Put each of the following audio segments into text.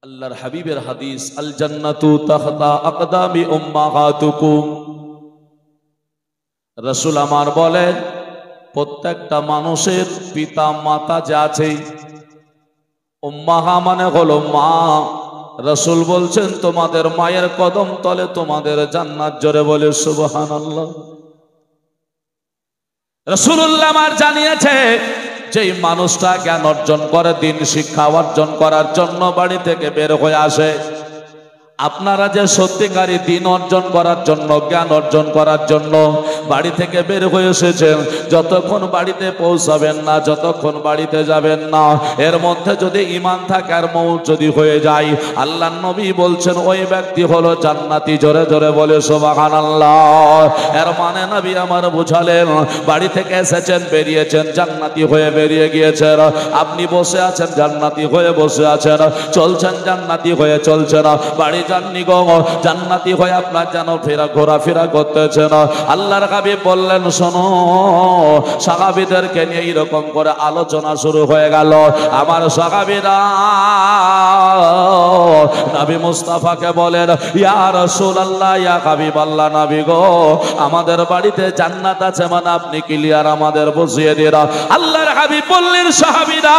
আল্লাহর হাবিবের হাদিস, আল জান্নাতু তাহতা আকদামি উম্মাহাতুকুম। রাসূল আমার বলেন, প্রত্যেকটা মানুষের পিতা মাতা যে আছে, উম্মাহা মানে হলো মা। রাসূল বলছেন তোমাদের মায়ের কদম তলে তোমাদের জান্নাত। জোরে বলে সুবহানাল্লাহ। রাসূলুল্লাহ আমার জানিয়েছে, যেই মানুষটা জ্ঞান অর্জন করে, দিন শিক্ষা অর্জন করার জন্য বাড়ি থেকে বের হয়ে আসে, আপনারা যে সত্যিকারী দিন অর্জন করার জন্য, জ্ঞান অর্জন করার জন্য বাড়ি থেকে বের হয়ে এসেছেন, যতক্ষণ বাড়িতে পৌঁছাবেন না, যতক্ষণ বাড়িতে যাবেন না, এর মধ্যে যদি ঈমান থাকে আর মউত যদি হয়ে যায়, আল্লাহর নবী বলছেন ওই ব্যক্তি হলো জান্নাতি। জোরে জোরে বলে সুবহানাল্লাহ। এর মানে নবী আমার বুঝালেন, বাড়ি থেকে এসেছেন, বেরিয়েছেন, জান্নাতি হয়ে বেরিয়ে গিয়েছেন। আপনি বসে আছেন, জান্নাতি হয়ে বসে আছেন, চলছেন, জান্নাতি হয়ে চলছেন। বাড়ি জাননি গো, জান্নাতি হয়ে আপনার যেন ঘোরাফেরা করতেছেন। আল্লাহর হাবিব বললেন, শোনো, সাহাবীদেরকে নিয়ে এইরকম করে আলোচনা শুরু হয়ে গেল। আমার সাহাবীরা নবী মুস্তাফাকে বলেন, ইয়া রাসূলুল্লাহ, ইয়া হাবিবাল্লাহ, নবী গো, আমাদের বাড়িতে জান্নাত আছে, মানে আপনি ক্লিয়ার আমাদের বুঝিয়ে দিন। আল্লাহর হাবিব বললেন, সাহাবীরা,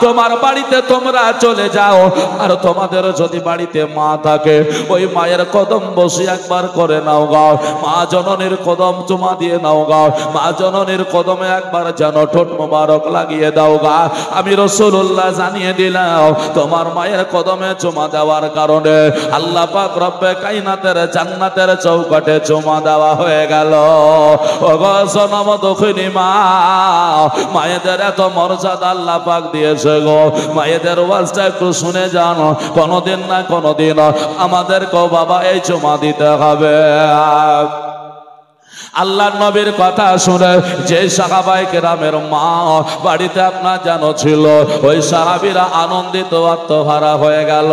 তোমার বাড়িতে তোমরা চলে যাও, আর তোমাদের যদি বাড়িতে মা থাকে, ওই মায়ের কদম বসে একবার করে নাও গা, মা জননীর কদম চুমা দিয়ে নাও গা, মা জননীর কদমে একবার যেন ঠোঁট মোবারক লাগিয়ে দাও গা। আমি রাসূলুল্লাহ জানিয়ে দিলাম, তোমার মায়ের কদমে চুমা দেওয়ার কারণে আল্লাহ পাক রব্বে কায়নাতের জান্নাতের চৌকাঠে চুমা দেওয়া হয়ে গেল। ওগো জনম দুঃখিনী মা, মায়েদের এত মর্যাদা আল্লাহ পাক দিয়েছে গো। মায়েদের ওয়াজটা একটু শুনে যান, কোনদিন না কোনদিন আমাদেরকেও বাবা এই চুমা দিতে হবে। আল্লাহর নবীর কথা শুনে যে সাহাবায়ে কেরামের মা বাড়িতে আপনার যেন ছিল, ওই সাহাবীরা আনন্দিত আত্মহারা হয়ে গেল।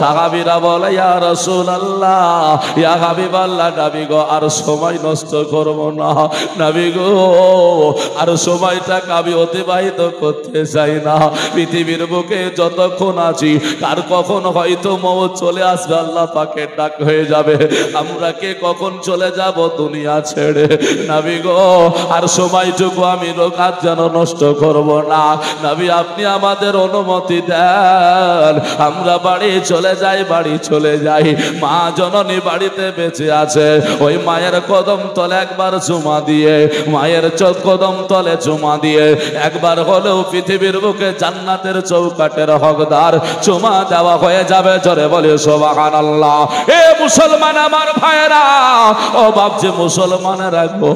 সাহাবীরা বলে, ইয়া রাসূলুল্লাহ, ইয়া হাবিবাল্লাহ, নবী গো, আর সময় নষ্ট করব না, নবী গো, আর সময়টাকে আমি অতিবাহিত করতে চাই না। পৃথিবীর বুকে যতক্ষণ আছি, কার কখন হয়তো মওত চলে আসবে, আল্লাহ পাকের ডাক হয়ে যাবে, আমরা কে কখন চলে যাব দুনিয়া ছেড়ে। নবী গো, আর সময়টুকু আমি রোকাত যেন নষ্ট করব না, নবী আপনি আমাদের অনুমতি দেন, আমরা বাড়ি চলে যাই, বাড়ি চলে যাই। মা জননী বাড়িতে বেঁচে আছে, ওই মায়ের কদম তলে একবার চুমা দিয়ে, মায়ের কদম তলে চুমা দিয়ে একবার হলেও পৃথিবীর বুকে জান্নাতের চৌকাঠের হকদার চুমা দেওয়া হয়ে যাবে। জোরে বলে সুবহানাল্লাহ। এ মুসলমান আমার ভাইরা, ও বাপ যে মুসলমানেরা গো,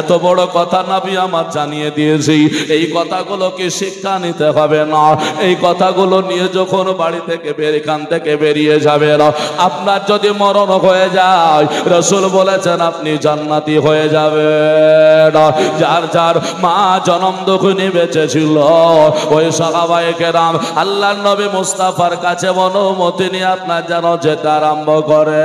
এত বড় কথা নবী আমার জানিয়ে দিয়েছি, এই কথাগুলো কি শিক্ষা নিতে হবে না? এই কথাগুলো নিয়ে যখন বাড়ি থেকে এখান থেকে বেরিয়ে যাবেন, আপনার যদি মরণ হয়ে যায়, রাসূল বলেছেন আপনি জান্নাতি হয়ে যাবেন। যার যার মা জনম দুঃখিনী বেঁচে ছিল, ওই সাহাবায়ে কেরাম আল্লাহর নবী মুস্তাফার কাছে অনুমতি নিয়ে আপনার যেন যেতে আরম্ভ করে,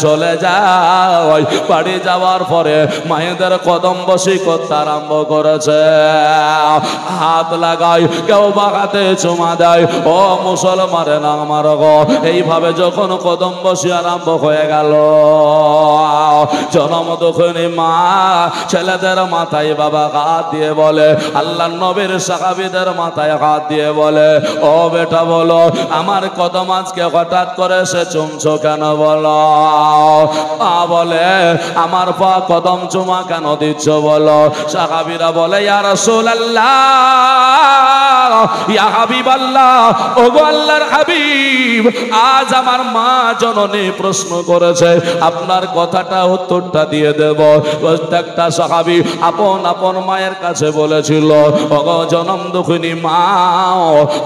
চলে যায়। বাড়ি যাওয়ার পরে মায়েদের কদম বসি করতে আরম্ভ করেছে, হাত লাগায়, কেউ বাগাতে চুমা দেয়। ও মুসলমানে না আমার গো, এইভাবে যখন কদম বসি আরম্ভ হয়ে গেল, জনম দুঃখিনী মা ছেলেদের মাথায় বাবা হাত দিয়ে বলে, আল্লাহর নবীর সাহাবীদের মাথায় হাত দিয়ে বলে, ও বেটা বলো, আমার কদম আজকে হঠাৎ করে সে চুমছো কেন? বলো। বলে, আমার পা কদম চুমা কেন দিচ্ছ বলো? সাহাবীরা বলে, ইয়া রাসূলুল্লাহ, ইয়া হাবিবাল্লাহ, ওগো আল্লাহর হাবিব, আজ আমার মা জননী প্রশ্ন করেছে, আপনার কথাটা উত্তরটা দিয়ে দেব। প্রত্যেকটা সাহাবী আপন আপন মায়ের কাছে বলেছিল, ওগো জনম দুঃখিনী মা,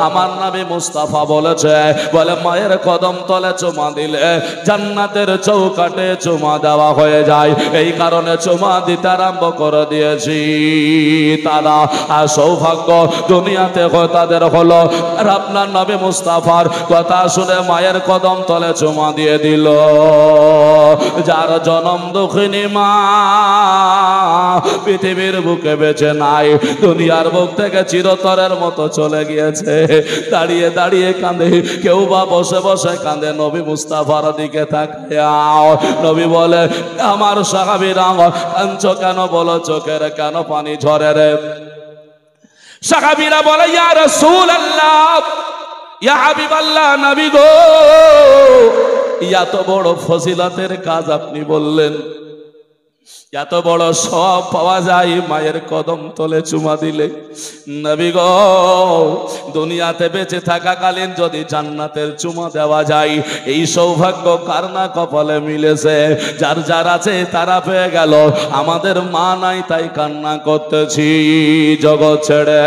আমার নবী মুস্তাফা বলেছে, বলে মায়ের কদম তলে চুমা দিলে জান্নাতের চৌকাঠে চুমা দেওয়া হয়ে যায়, এই কারণে চুমা দিতে আরম্ভ করে দিয়েছি। তারা আর সৌভাগ্য দুনিয়াতে তাদের হলো, আর আপনার নবী মুস্তাফার কথা শুনে মায়ের কদম তলে চুমা দিয়ে দিল। যার জনম দুঃখিনী মা পৃথিবীর বুকে বেঁচে নাই, দুনিয়ার বুক থেকে চিরতরের মতো চলে গিয়েছে, দাঁড়িয়ে দাঁড়িয়ে কাঁদে, কেউ বা বসে বসে কাঁদে। নবী মুস্তাফার দিকে তাকাও, নবী বলে আমার সাহাবীরা কাঁদছো কেন? বলো চোখের কেন পানি ঝরে রে? সাহাবীরা বলে ইয়া রাসূলুল্লাহ, ইয়া হাবিবাল্লাহ, নবী গো, এত বড় ফজিলতের কাজ আপনি বললেন, এত বড় সওয়াব পাওয়া যায় মায়ের কদম তলে চুমা দিলে। নবী গো, দুনিয়াতে বেঁচে থাকাকালীন যদি জান্নাতের চুমা দেওয়া যায়, এই সৌভাগ্য কার না কপালে মিলেছে? যার যার আছে তারা পেয়ে গেল, আমাদের মা নাই তাই কান্না করতেছি। জগৎ ছেড়ে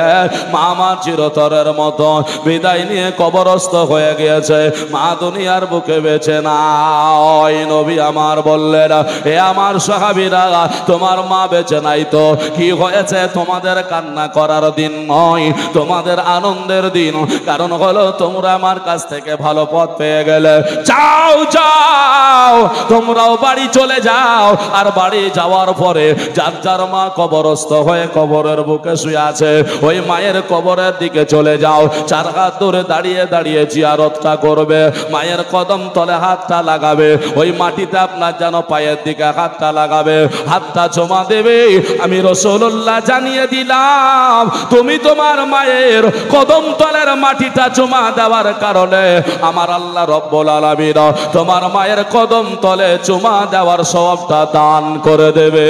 মা আমার চিরতরের মতো বিদায় নিয়ে কবরস্থ হয়ে গিয়েছে, মা দুনিয়ার বুকে বেঁচে নাই। নবী আমার বললেন, এ আমার সাহাবীরা, তোমার মা বেঁচে নাই তো কি হয়েছে? তোমাদের কান্না করার দিন নয়, তোমাদের আনন্দের দিন। কারণ হলো তোমরা আমার কাছ থেকে ভালো পথ পেয়ে গেলে। যাও যাও, তোমরাও বাড়ি চলে যাও, আর বাড়ি যাওয়ার পরে যার যার মা কবরস্থ হয়ে কবরের বুকে শুয়ে আছে, ওই মায়ের কবরের দিকে চলে যাও, চার হাত ধরে দাঁড়িয়ে দাঁড়িয়ে জিয়ারতটা করবে, মায়ের কদম তলে হাতটা লাগাবে, ওই মাটিতে আপনার যেন পায়ের দিকে হাতটা লাগাবে, হাতটা জমা দেবে। আমি রাসূলুল্লাহ জানিয়ে দিলাম, তুমি তোমার মায়ের কদম তলের মাটিটা জমা দেওয়ার কারণে আমার আল্লাহ রব্বুল আলামিন তোমার মায়ের কদম তলে চুমা দেওয়ার সওয়াবটা দান করে দেবে।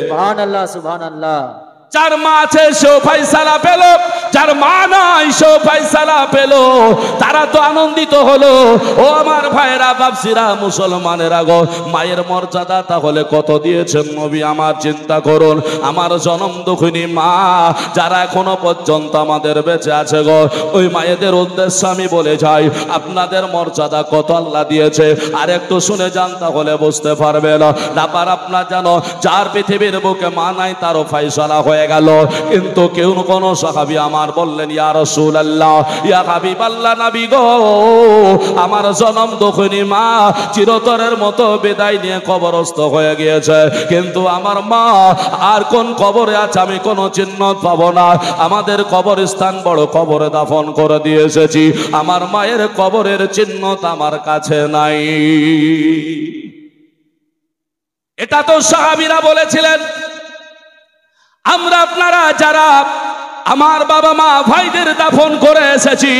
সুবহানাল্লাহ, সুবহানাল্লাহ। যার মা আছে সেও ফয়সালা পেল, যার মা নাই সেও ফয়সালা পেল, তারা তো আনন্দিত হলো। ও আমার ভাইরা, বাপসিরা, মুসলমানেরা গো, মায়ের মর্যাদা তাহলে কত দিয়েছেন নবী আমার চিন্তা করুন। আমার জনম দুঃখিনী মা যারা এখনো পর্যন্ত আমাদের বেঁচে আছে গো, ওই মায়েদের উদ্দেশ্যে আমি বলে যাই, আপনাদের মর্যাদা কত আল্লাহ দিয়েছে আর একটু শুনে যান, তাহলে বুঝতে পারবেন। ব্যাপার আপনার জানো, যার পৃথিবীর বুকে মা নাই তারও ফয়সালা হয়ে গেল। কিন্তু কেউ কোন সাহাবী আমার বললেন, ইয়া রাসূলুল্লাহ, ইয়া হাবিবাল্লাহ, নবী গো, আমার জনম দুঃখিনী মা চিরতরের মতো বিদায় নিয়ে কবরস্থ হয়ে গিয়েছে, কিন্তু আমার মা আর কোন কবরে আছে আমি কোনো চিহ্ন পাবো না। আমাদের কবরস্থান বড় কবরে দাফন করে দিয়ে এসেছি, আমার মায়ের কবরের চিহ্ন আমার কাছে নাই। এটা তো সাহাবীরা বলেছিলেন। আমরা আপনারা যারা আমার বাবা মা ভাইদের দাফন করে এসেছি,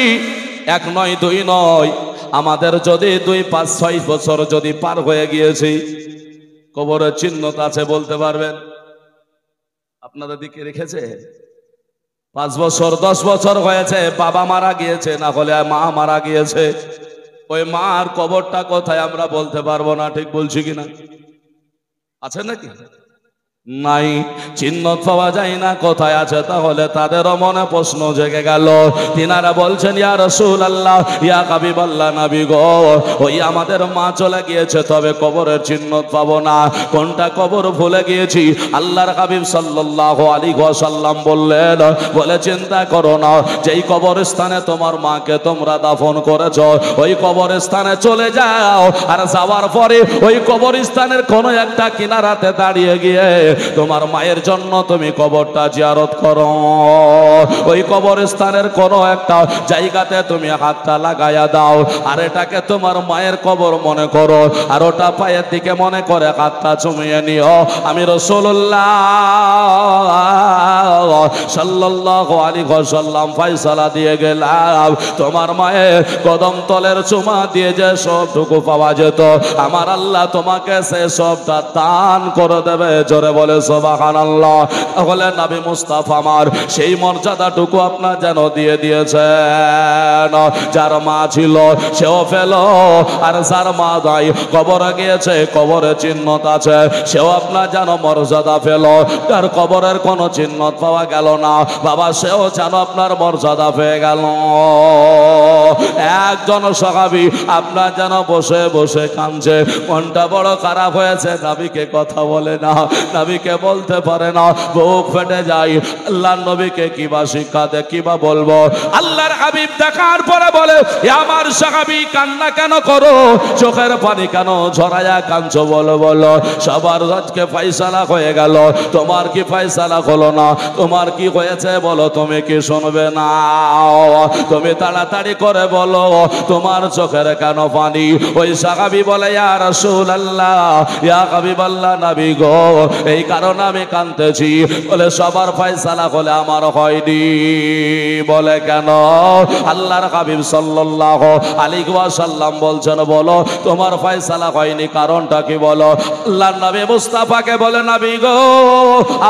এক নয় দুই নয়, আমাদের যদি 2, 5, 6 বছর যদি পার হয়ে গিয়েছি, কবরের চিহ্ন আছে বলতে পারবেন? আপনাদের দিকে রেখেছে 5 বছর 10 বছর হয়েছে, বাবা মারা গিয়েছে, না হলে মা মারা গিয়েছে, ওই মার কবরটা কোথায় আমরা বলতে পারবো না, ঠিক বলছি কিনা? আছে নাকি? নাই, চিহ্ন পাওয়া যায় না, কোথায় আছে? তাহলে তাদেরও মনে প্রশ্ন জেগে গেল। তিনারা বলছেন, ইয়া রাসূলুল্লাহ, ইয়া হাবিবাল্লাহ, নবী গো, ওই আমাদের মা চলে গিয়েছে, তবে কবরের চিহ্ন পাবো না। কোনটা কবর ভুলে গিয়েছি। আল্লাহর হাবিব সাল্লাল্লাহু আলাইহি ওয়াসাল্লাম বললেন, বলে চিন্তা করো না, যেই কবরস্থানে তোমার মাকে তোমরা দাফন করেছো, ওই কবরস্থানে চলে যাও, আর যাওয়ার পরে ওই কবরস্থানের কোনো একটা কিনারাতে দাঁড়িয়ে গিয়ে তোমার মায়ের জন্য তুমি কবরটা জিয়ারত করো। ওই কবরস্থানের কোনো একটা জায়গাতে তুমি হাতটা লাগাইয়া দাও, আর এটাকে তোমার মায়ের কবর মনে করো, আর ওটা পায়ের দিকে মনে করে হাতটা চুমিয়ে নিও। আমি রাসূলুল্লাহ সাল্লাল্লাহু আলাইহি ওয়াসাল্লাম ফয়সালা দিয়ে গেলাম, তোমার মায়ের কদম তলের চুমা দিয়ে যে সবটুকু পাওয়া যেত, আমার আল্লাহ তোমাকে সে সবটা দান করে দেবে। জোরে বলে বলে সুবহানাল্লাহ। তাহলে নবী মুস্তাফা আমার সেই মর্যাদাটুকু আপনার যেন দিয়ে দিয়েছেন। যার মা ছিল সেও ফেল, আর যার মা নাই কবরে গিয়েছে, কবরে চিহ্নত আছে, সেও আপনার যেন মর্যাদা পেল। তার কবরের কোনো চিহ্ন পাওয়া গেল না, বাবা সেও যেন আপনার মর্যাদা পেয়ে গেল। একজন সাহাবী আপনার যেন বসে বসে কাঁদছে, মনটা বড় খারাপ হয়েছে, নবীকে কথা বলে না, নবীকে বলতে পারে না, বুক ফেটে যায়। আল্লাহর নবীকে কিবা শিক্ষা দে, কিবা বলবো। আল্লাহর হাবিব দেখার পরে বলে, আমার সাহাবী কান্না কেন করো, চোখের পানি কেন ঝরায়া কাঁদছো, বলো বলো। সবার আজকে ফয়সালা হয়ে গেল, তোমার কি ফয়সালা হলো না? তোমার কি হয়েছে বলো, তুমি কি শুনবে না? তুমি তাড়াতাড়ি করে বলো, তোমার চোখের কেন পানি? ওই সাহাবী বলে, ইয়া রাসূলুল্লাহ, ইয়া হাবিবাল্লাহ, নবী গো, এই কারণে আমি কাঁদতেছি। বলে, সবার ফয়সালা হলে আমার হয়নি। বলে, কেন? আল্লাহর হাবিব সাল্লাল্লাহু আলাইহি ওয়াসাল্লাম বলছেন, বলো তোমার ফয়সালা হয়নি, কারণটা কি বলো? আল্লাহর নবী মুস্তাফাকে বলে, নবী গো,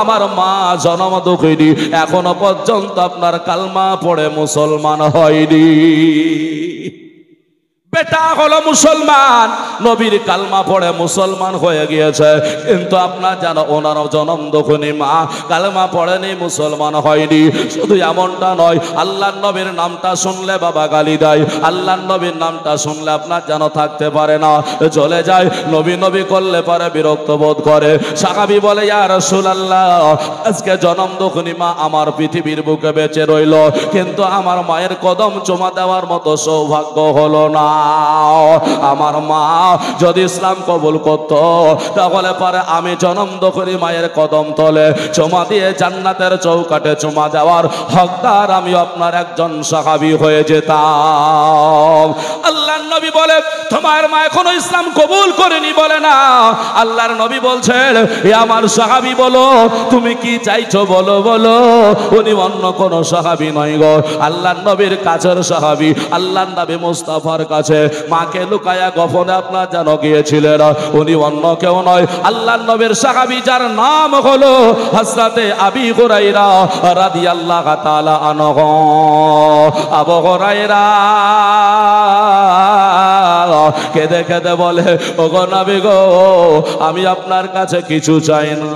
আমার মা জন্ম দুঃখিনী, এখনো পর্যন্ত আপনার কালমা পড়ে মুসলমান হয়নি। বেটা হলো মুসলমান, নবীর কালমা পড়ে মুসলমান হয়ে গিয়েছে, কিন্তু আপনার জানো ওনার জনম দুঃখিনী মা কালমা পড়েনি, মুসলমান হয়নি। শুধু এমনটা নয়, আল্লাহর নবীর নামটা শুনলে বাবা গালি দেয়, আল্লাহর নবীর নামটা শুনলে আপনার যেন থাকতে পারে না, চলে যায়, নবী নবী করলে পারে বিরক্ত বোধ করে। সাহাবী বলে, ইয়া রাসূলুল্লাহ, আজকে জনম দুঃখিনী মা আমার পৃথিবীর বুকে বেঁচে রইল, কিন্তু আমার মায়ের কদম চুমা দেওয়ার মতো সৌভাগ্য হলো না। আমার মা যদি ইসলাম কবুল করত, তাহলে পরে আমি জনম দুঃখিনী মায়ের কদম তলে চুমা দিয়ে জান্নাতের চৌকাঠে চুমা দেওয়ার হকদার আমি আপনার একজন সাহাবী হয়ে যেতাম। আল্লাহর নবী বলে, তোমার মা এখনো ইসলাম কবুল করেনি। বলে না, আল্লাহর নবী বলছেন, এ আমার সাহাবী বলো তুমি কি চাইছো, বলো বলো। উনি অন্য কোন সাহাবী নয় গো, আল্লাহর নবীর কাছের সাহাবী, আল্লাহর নবী মুস্তাফার কাছে মাকে লুকায়া গোপনে আপনার যেন গিয়েছিলেন। উনি অন্য কেউ নয়, আল্লাহর নবীর সাহাবী, যার নাম হলো হযরতে আবী হুরায়রা রাদিয়াল্লাহু তাআলা আনহু। আবু হুরায়রা কেঁদে কেঁদে বলে, ওগো নবী গো, আমি আপনার কাছে কিছু চাই না,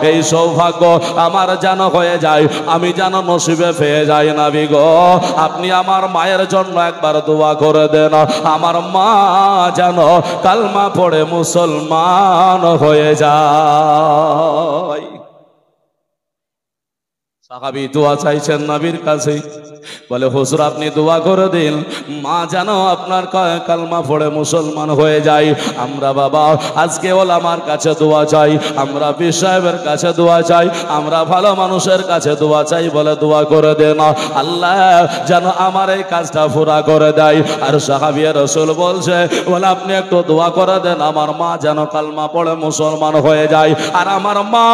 এই সৌভাগ্য আমার যেন হয়ে যায়, আমি যেন নসিবে পেয়ে যাই। নবী গো, আপনি আমার মায়ের জন্য একবার দোয়া করে দেন, আমার মা যেন কালমা পড়ে মুসলমান হয়ে যায়। সাহাবী দোয়া চাইছেন নবীর কাছে, বলে, হুজুর আপনি দোয়া করে দিন, মা যেন আপনার কালমা পড়ে মুসলমান হয়ে যায়। আমরা বাবা আজকে ওলামার কাছে দোয়া চাই, আমরা পীর সাহেবের কাছে দোয়া চাই, আমরা ভালো মানুষের কাছে দোয়া চাই, বলে দোয়া করে দেন, আল্লাহ যেন আমার এই কাজটা পুরা করে দেয়। আর সাহাবী রাসূল বলছে, বলে আপনি একটু দোয়া করে দেন, আমার মা যেন কালমা পড়ে মুসলমান হয়ে যায়। আর আমার মা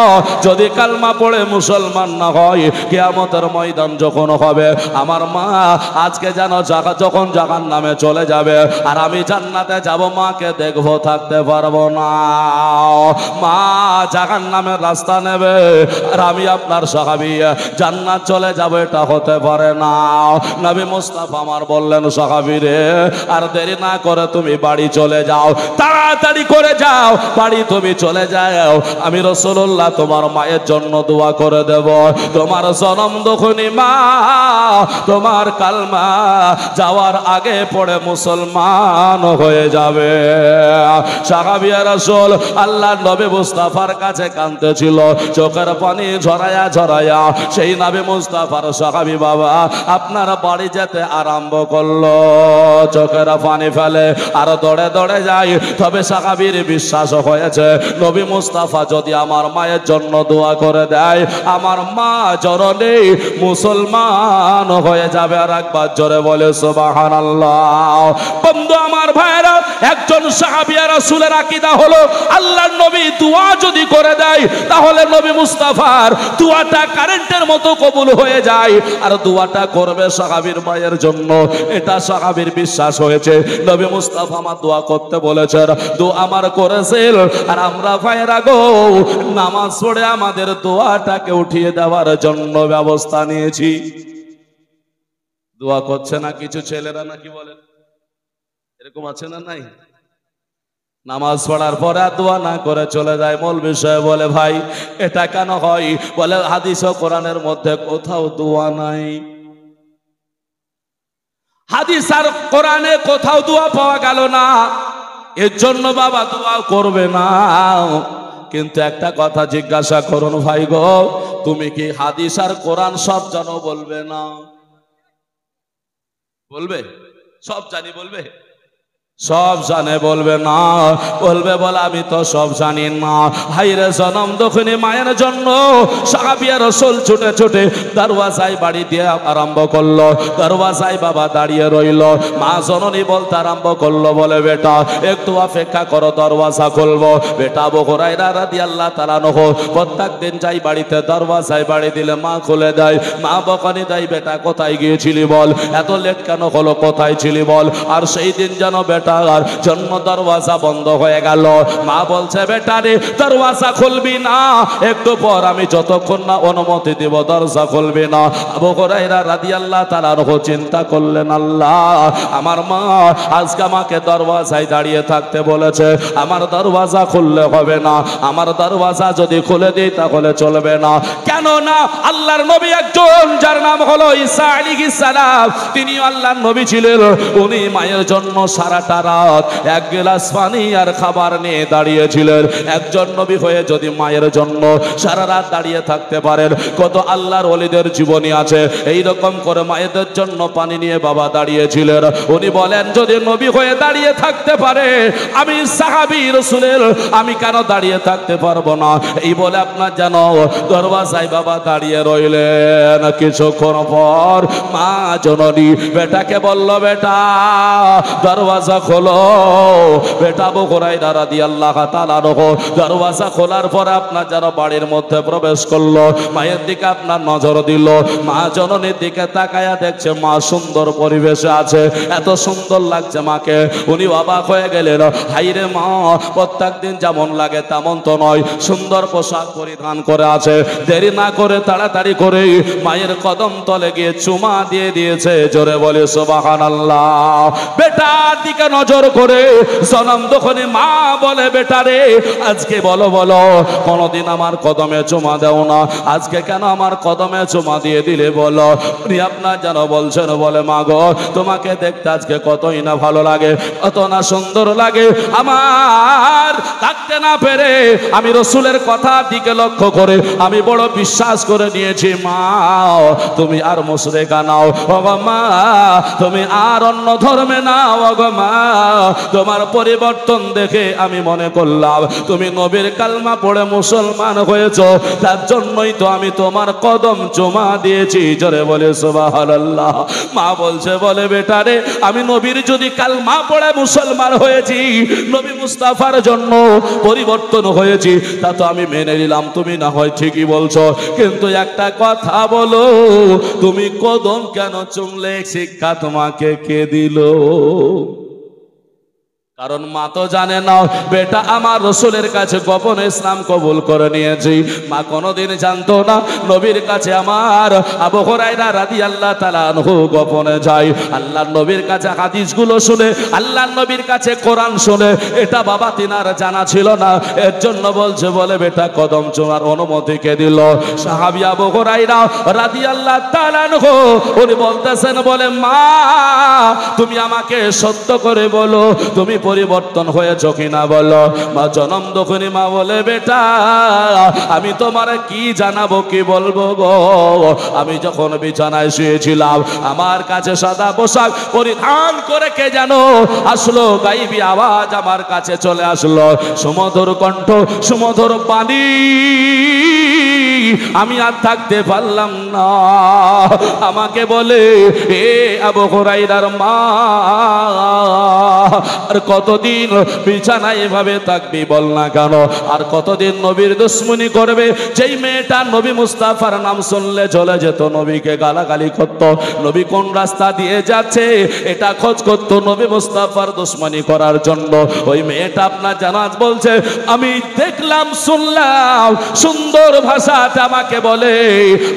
যদি কালমা পড়ে মুসলমান না হয়, কিয়ামতের ময়দান যখন হবে, আমার মা আজকে যেন যখন জাহান্নামে চলে যাবে, আর আমি জান্নাতে যাব, মাকে দেখবো, থাকতে পারবো না। মা জাহান্নামের রাস্তা নেবে, আর আমি আপনার সাহাবী জান্নাত চলে যাব, এটা হতে পারে না। নবী মুস্তাফা আমার বললেন, সাহাবী রে, আর দেরি না করে তুমি বাড়ি চলে যাও, তাড়াতাড়ি করে যাও, বাড়ি তুমি চলে যাও, আমি রাসূলুল্লাহ তোমার মায়ের জন্য দোয়া করে দেব, তোমার জনম দুঃখিনী মা তোমার কালমা যাওয়ার আগে পড়ে মুসলমান হয়ে যাবে। সাহাবী রাসূল আল্লাহর নবী মুস্তাফার কাছে কাঁদতেছিল, চোখের পানি ঝরায়া ঝরায়া সেই নবী মুস্তাফার সাহাবী বাবা আপনার বাড়ি যেতে আরম্ভ করলো, চোখের পানি ফেলে আর দৌড়ে দৌড়ে যায়। তবে সাহাবীর বিশ্বাস হয়েছে, নবী মুস্তাফা যদি আমার মায়ের জন্য দোয়া করে দেয়, আমার মা চরণে মুসলমান হয়ে যাবে। আর একবার জোরে বলে সুবহানাল্লাহ। বন্ধু আমার ভাইরা, একজন সাহাবী রাসূলের আকীদা হলো আল্লাহর নবী দোয়া যদি করে দেয় তাহলে নবী মুস্তাফার দোয়াটা কারেন্টের মতো কবুল হয়ে যায়। আর দোয়াটা করবে সাহাবীর ভাইয়ের জন্য, এটা সাহাবীর বিশ্বাস হয়েছে। নবী মুস্তাফা আমার দোয়া করতে বলেছেন, দোয়া আমার করেছেন। আর আমরা ভাইরা গো নামাজ পড়ে আমাদের দোয়াটাকে উঠিয়ে দেওয়ার জন্য ব্যবস্থা নিয়েছি। দোয়া করছে না কিছু ছেলেরা, নাকি বলেন? এরকম আছে না নাই? নামাজ পড়ার পরে দোয়া না করে চলে যায়। মৌলভী সাহেব বলে, ভাই এটা কেন হয়? বলে হাদিস ও কোরআনের মধ্যে কোথাও দোয়া নাই। হাদিস আর কোরআনে কোথাও দোয়া পাওয়া গেল না, এর জন্য বাবা দোয়া করবে না। কিন্তু একটা কথা জিজ্ঞাসা করুন ভাই গো, তুমি কি হাদিস আর কোরআন সব জানো? বলবে না। বলবে সব জানি? বলবে সব জানে? বলবে না। বলবে বলে আমি তো সব জানি না। হাইরে জনম দক্ষিণী মায়ের জন্য সাহাবিয়া রাসূল ছুটে ছুটে দরওয়াজায় বাড়ি দিয়ে আরম্ভ করলো। দরওয়াজায় বাবা দাঁড়িয়ে রইল। মা জননী বলতে আরম্ভ করলো, বলে বেটা একটু অপেক্ষা করো, দরওয়াজা খুলবো। বেটা আবু হুরায়রা রাদিয়াল্লাহু তাআলা আনহু প্রত্যেক দিন যাই বাড়িতে, দরওয়াজায় বাড়ি দিলে মা খুলে দেয়। মা বকানি দেয়, বেটা কোথায় গিয়েছিলি বল, এত লেট কেন হলো, কোথায় ছিলি বল। আর সেই দিন যেন বেটা জন্ম দরওয়াজা বন্ধ হয়ে গেল। মা বলছে, বেটা রে দরওয়াজা খুলবি না, একটু পর আমি যতক্ষণ না অনুমতি দেব দরজা খুলবি না। আবু হুরায়রা রাদিয়াল্লাহু তাআলা আনহু চিন্তা করলেন, আল্লাহ আমার মা আজকে আমাকে দরওয়াজায় দাঁড়িয়ে থাকতে বলেছে, আমার দরওয়াজা খুললে হবে না। আমার দরওয়াজা যদি খুলে দিই তাহলে চলবে না। কেন না? আল্লাহর নবী একজন যার নাম হলো ঈসা আলাইহিস সালাম, তিনি আল্লাহর নবী ছিলেন। উনি মায়ের জন্য সারাটা রাত এক গ্লাস পানি আর খাবার নিয়ে দাঁড়িয়েছিলেন। একজন নবী হয়ে যদি মায়ের জন্য সারা রাত দাঁড়িয়ে থাকতে পারেন, কত আল্লাহর ওলিদের জীবনী আছে এই রকম করে মায়েদের জন্য পানি নিয়ে বাবা দাঁড়িয়েছিলেন। উনি বলেন, যদি নবী হয়ে দাঁড়িয়ে থাকতে পারে আমি সাহাবী রাসূলের, আমি কেন দাঁড়িয়ে থাকতে পারবো না? এই বলে আপনার যেন দরওয়াজায় বাবা দাঁড়িয়ে রইলেন। কিছুক্ষণ পর মা জননী বেটাকে বলল, বেটা দরওয়াজা খোলো। বেটা আবু হুরায়রা রাদিয়াল্লাহু তাআলা আনহু দরওয়াজা খোলার পরে আপনার যেন বাড়ির মধ্যে প্রবেশ করলো। মায়ের দিকে আপনার নজর দিল। মা জননীর দিকে তাকায়া দেখছে মা সুন্দর পরিবেশে আছে, এত সুন্দর লাগছে মাকে। উনি অবাক হয়ে গেলেন, হাইরে মা প্রত্যেক দিন যেমন লাগে তেমন তো নয়, সুন্দর পোশাক পরিধান করে আছে। দেরি না করে তাড়াতাড়ি করে মায়ের কদম তলে গিয়ে চুমা দিয়ে দিয়েছে। জোরে বলে সুবহানাল্লাহ। বেটার দিকে নজর করে জনম দক্ষিণী মা বলে, বেটা রে আজকে বলো বলো কোনদিন আমার কদমে চুমা দাও না, আজকে কেন আমার কদমে চুমা দিয়ে দিলে বলো। উনি আপনার যেন বলছেন, বলে মা গো তোমাকে দেখতে আজকে কতই না ভালো লাগে, কত না সুন্দর লাগে। আমার থাকতে না পেরে আমি রাসূলের কথার দিকে লক্ষ্য করে আমি বড় বিশ্বাস করে নিয়েছি। মা তুমি আর মুশরিকা নাও, ওগো মা তুমি আর অন্য ধর্মে নাও, ওগো মা তোমার পরিবর্তন দেখে আমি মনে করলাম তুমি নবীর কালমা পড়ে মুসলমান হয়েছো, তার জন্যই তো আমি তোমার কদম চুমা দিয়েছি। জোরে বলে সুবহানাল্লাহ। মা বলছে, বলে বেটা রে আমি নবীর যদি কালমা পড়ে মুসলমান হয়েছি, নবী মুস্তাফার জন্য পরিবর্তন হয়েছি, তা তো আমি মেনে নিলাম, তুমি না হয় ঠিকই বলছো, কিন্তু একটা কথা বলো তুমি কদম কেন চুমলে? শিক্ষা তোমাকে কে দিল? কারণ মা তো জানে না বেটা আমার রাসূলের কাছে গোপনে ইসলাম কবুল করে নিয়েছি। মা কোনোদিন জানতো না নবীর কাছে আমার আবু হুরায়রা রাদিয়াল্লাহু তাআলা আনহু গোপনে যায়। আল্লাহর নবীর কাছে হাদিসগুলো শুনে, আল্লাহর নবীর কাছে কোরআন শুনে, এটা বাবা তিনার জানা ছিল না। এর জন্য বলছে, বলে বেটা কদম চুমার অনুমতি কে দিল? সাহাবী আবু হুরায়রা রাদিয়াল্লাহু তাআলা আনহু উনি বলতেছেন, বলে মা তুমি আমাকে সত্য করে বলো তুমি পরিবর্তন হয়েছ কিনা বলো। মা জনম দক্ষিণী মা বলে বেটা আমি তোমার কি জানাবো কি বলবো গো। আমি যখন বিছানায় শুয়েছিলাম আমার কাছে সাদা পোশাক পরিধান করে কে জানো আসলো, গাইবি আওয়াজ আমার কাছে চলে আসলো, সুমধুর কণ্ঠ সুমধুর বাণী, আমি আর থাকতে পারলাম না। আমাকে বলে এ আবু হুরায়রার মা আর কতদিন বিছানায় এভাবে থাকবি বল না কেন, আর কতদিন নবীর দুশ্মনী করবে। যেই মেয়েটা নবী মুস্তাফার নাম শুনলে চলে যেত, নবীকে গালাগালি করত, নবী কোন রাস্তা দিয়ে যাচ্ছে এটা খোঁজ করতো নবী মুস্তাফার দুশ্মনী করার জন্য, ওই মেয়েটা আপনার জানাজ বলছে আমি দেখলাম শুনলাম সুন্দর ভাষাটা আমাকে বলে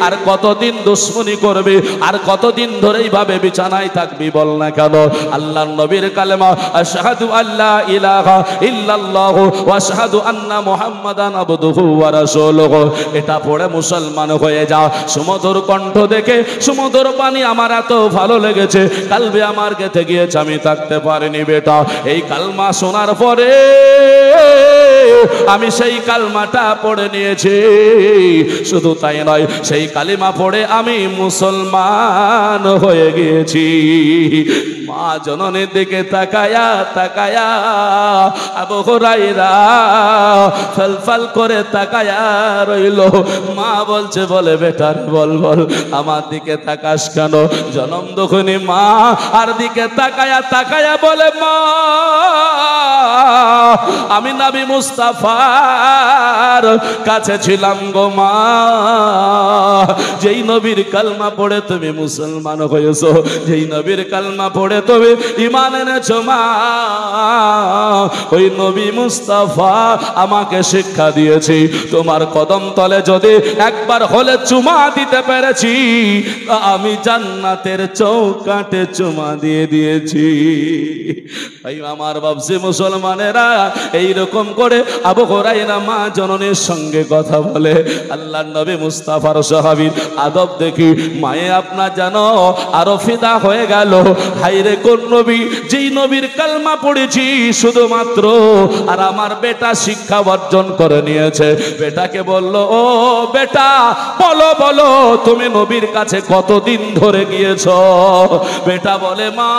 আর কতদিন দুশ্মনী করবে, আর কতদিন ধরে এইভাবে বিছানায় থাকবি বল না কেন। আল্লাহর নবীর কালেমা আশহাদু আল্লা ইলাহা ইল্লাল্লাহ ওয়া আশহাদু আন্না মুহাম্মাদান আবদুহু ওয়া রাসূলুহু, এটা পড়ে মুসলমান হয়ে যা। সুমধুর কণ্ঠ দেখে সুমধুর বাণী আমার এত ভালো লেগেছে, কালবে আমার গেঁথে গিয়েছে, আমি থাকতে পারিনি বেটা। এই কালমা শোনার পরে আমি সেই কালমাটা পড়ে নিয়েছি, শুধু তাই নয় সেই কালিমা পড়ে আমি মুসলমান হয়ে গিয়েছি। মা জননীর দিকে তাকায়া তাকায়া আবু হুরায়রা ফলফল করে তাকায়া রইল। মা বলছে বলে বেটার বল বল আমার দিকে তাকাস কেন। জনম দুঃখিনী মা আর দিকে তাকায়া তাকায়া বলে মা আমি নবী মুস্তাফার কাছে ছিলাম গো মা, যেই নবীর কালমা পড়ে তুমি মুসলমান হয়েছো, যেই নবীর কালমা পড়ে তুমি ঈমান এনেছো মা, ওই নবী মুস্তাফা আমাকে শিক্ষা দিয়েছি তোমার কদম তলে যদি একবার হলে চুমা দিতে পেরেছি আমি জান্নাতের চৌকাঠে চুমা দিয়ে দিয়েছি। ভাই আমার বাপসি মুসলমানেরা এইরকম করে আবু হুরায়রা মা জননীর সঙ্গে কথা বলে। আল্লাহর নবী মুস্তাফার সাহাবীর আদব দেখি মায়ে আপনার জানো আরো ফিদা হয়ে গেল। হায়রে কোন নবী, যেই নবীর কালমা পড়েছি শুধুমাত্র আর আমার বেটা শিক্ষা অর্জন করে নিয়েছে। বেটাকে বলল ও বেটা বলো বলো তুমি নবীর কাছে কতদিন ধরে গিয়েছ। বেটা বলে মা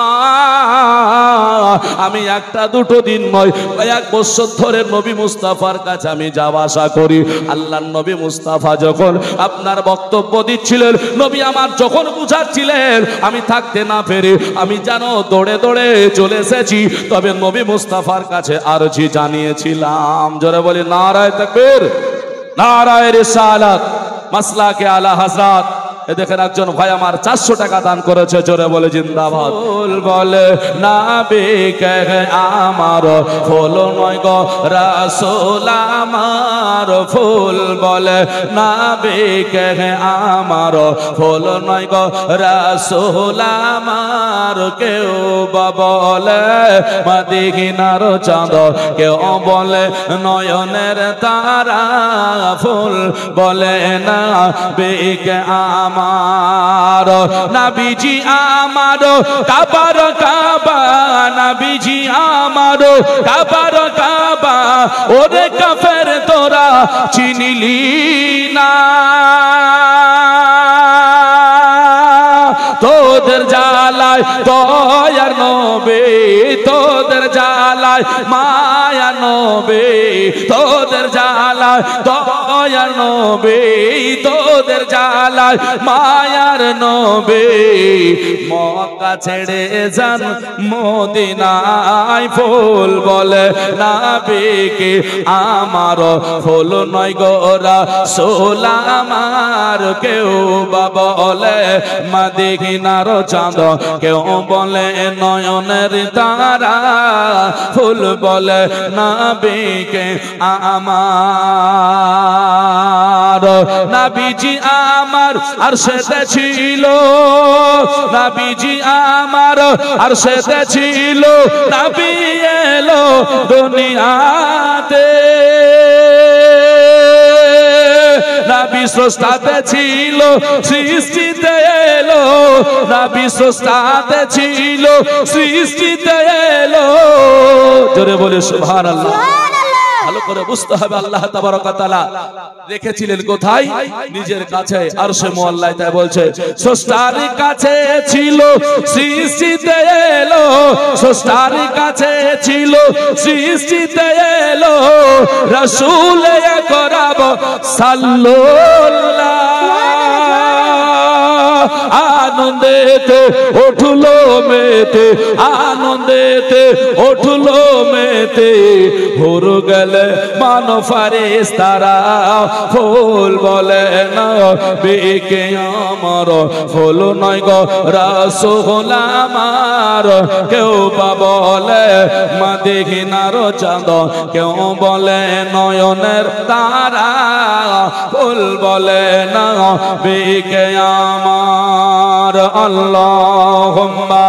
আমি একটা দুটো দিন নয় এক বছর ধরে নবী মুস্তাফার কাছে আমি যাওয়া আসা করি। আল্লাহর নবী মুস্তাফা যখন আপনার বক্তব্য দিচ্ছিলেন, নবী আমার যখন বুঝাচ্ছিলেন, আমি থাকতে না পেরে আমি জানো দৌড়ে দৌড়ে চলে এসেছি। তবে নবী মুস্তাফার কাছে আরজি জানিয়েছিলাম। জোরে বলি নারায়ে তাকবীর, নারায়ে রিসালাত, মাসলাকে আলা হযরত। এ দেখেন একজন ভাই আমার 400 টাকা দান করেছে, জোরে বলে জিন্দাবাদ। ফুল বলে নবী কে আমার ফুল নয় গো রাসূল আমার, ফুল বলে নবী কে আমার ফুল নয় গো রাসূল আমার। কেউ বা বলে মদিনার চাঁদ, কেউ বলে নয়নের তারা, ফুল বলে নবী কে আমার নবীজি আমার কাবার কাবা, নবীজি আমার কাবার কাবা, ওরে কাফের তোরা চিনিলি না, তোদের জ্বালায় দয়ার নবী, তোদের জ্বালায় মায়ার নবী, তোদের জ্বালায় দয়ার নবী, তোদের জ্বালায় মায়ার নবী। মক্কা ছেড়ে যান মদিনায়, ফুল বলে নবীকে আমার ফুল নয় গো রাসূল আমার। কেউ বা বলে মদিনার চাঁদ, কেউ বলে নয়নের তারা, ফুল বলে নবীকে আমার। নবীজি আমার আরশেতে ছিল, নবীজি আমার আরশেতে ছিল, নবী এলো দুনিয়াতে, নবী স্রষ্টাতে ছিল, সৃষ্টিতে এলো, নবী স্রষ্টাতে ছিল, সৃষ্টিতে এলো। জোরে বলে সুবহানাল্লাহ। ভালো করে বুঝতে হবে আল্লাহ তাবারক ওয়া তাআলা রেখেছিলেন কোথায়? নিজের কাছে আরশে মুআল্লায়। তাই বলছে স্রষ্টার কাছে ছিল, সৃষ্টিতে এলো, স্রষ্টার কাছে ছিল, সৃষ্টিতে এলো, রাসূল আকরাম সাল্লাল্লাহু আনন্দেতে উঠলো মেতে, আনন্দেতে উঠলো মেতে, ভোর গেলে মান ফারেস্তারা ফুল বলে না বেকে আমার, ফুল নয় গো রাসূল আমার। কেউ বা বলে মদিনার চাঁদ, কেউ বলে নয়নের তারা, ফুল বলে না বেকে আমার। আল্লাহুম্মা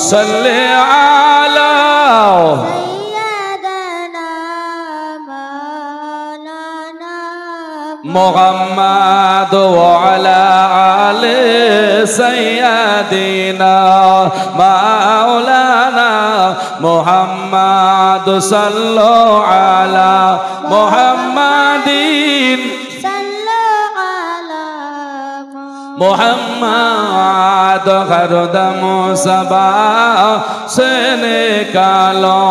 সাল্লি আলা মুহাম্মাদ ওয়া আলা আলি সাইয়্যিদিনা মাওলানা মুহাম্মাদ সাল্লাল্লাহু আলা মুহাম্মাদিন মোহাম্মদ হরদম সবা সেনে কালো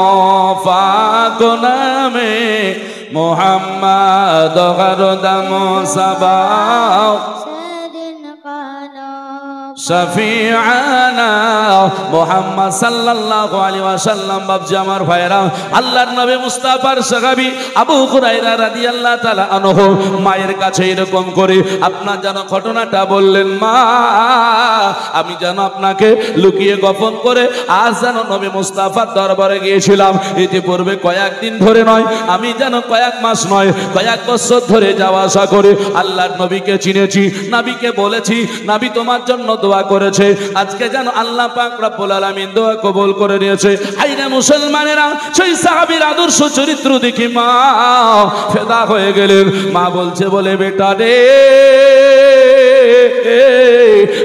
পাক নামে, মোহাম্মদ হরদম সবা শফিআনা মুহাম্মদ সাল্লাল্লাহু আলাইহি ওয়াসাল্লাম। বাবজি আমার ভাইরা, আল্লাহর নবী মুস্তাফার সাহাবী আবু হুরায়রা রাদিয়াল্লাহু তাআলা আনহু মায়ের কাছে এরকম করে আপনার যেন ঘটনাটা বললেন, মা আমি যেন আপনাকে লুকিয়ে গোপন করে আজ যেন নবী মুস্তাফার দরবারে গিয়েছিলাম। ইতিপূর্বে কয়েকদিন ধরে নয়, আমি যেন কয়েক মাস নয়, কয়েক বছর ধরে যাওয়া আসা করে আল্লাহর নবীকে চিনেছি, নবীকে বলেছি, নবী তোমার জন্য দোয়া করেছে। আজকে যেন আল্লাহ পাক রব্বুল আলামিন দোয়া কবুল করে নিয়েছে। আইনে মুসলমানেরা, সেই সাহাবীর আদর্শ চরিত্র দেখি মা ফেদা হয়ে গেলেন। মা বলছে বলে, বেটা রে,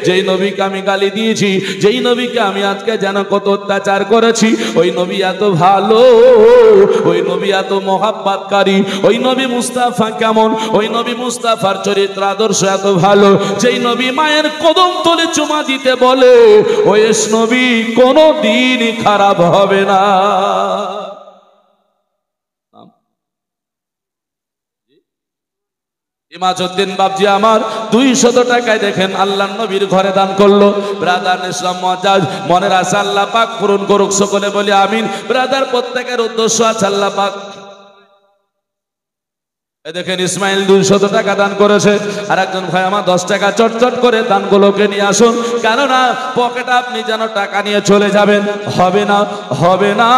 যেই নবীকে আমি গালি দিয়েছি, যেই নবীকে আমি আজকে যেন কত অত্যাচার করেছি, ওই নবী এত ভালো, ওই নবী এত মহাব্বতকারী, ওই নবী মুস্তাফা কেমন, ওই নবী মুস্তাফার চরিত্র আদর্শ এত ভালো, যেই নবী মায়ের কদম তলে চুমা দিতে বলে, ওই নবী কোনো দিনই খারাপ হবে না। ইমাজউদ্দিন বাবজি আমার 200 টাকায় দেখেন আল্লাহর নবীর ঘরে দান করলো। ব্রাদার ইসলাম মুআজ্জাজ, মনের আশা আল্লাহ পাক পূরণ করুক, সকলে বলি আমিন। ব্রাদার প্রত্যেকের উদ্দেশ্য আছে আল্লাহ পাক। দেখেন ইসমাইল 200 টাকা দান করেছে, আর একজন ভাই আমার 10 টাকা চটচট করে দানগুলোকে নিয়ে আসুন, কেননা পকেটে আপনি যেন টাকা নিয়ে চলে যাবেন, হবে না, হবে না।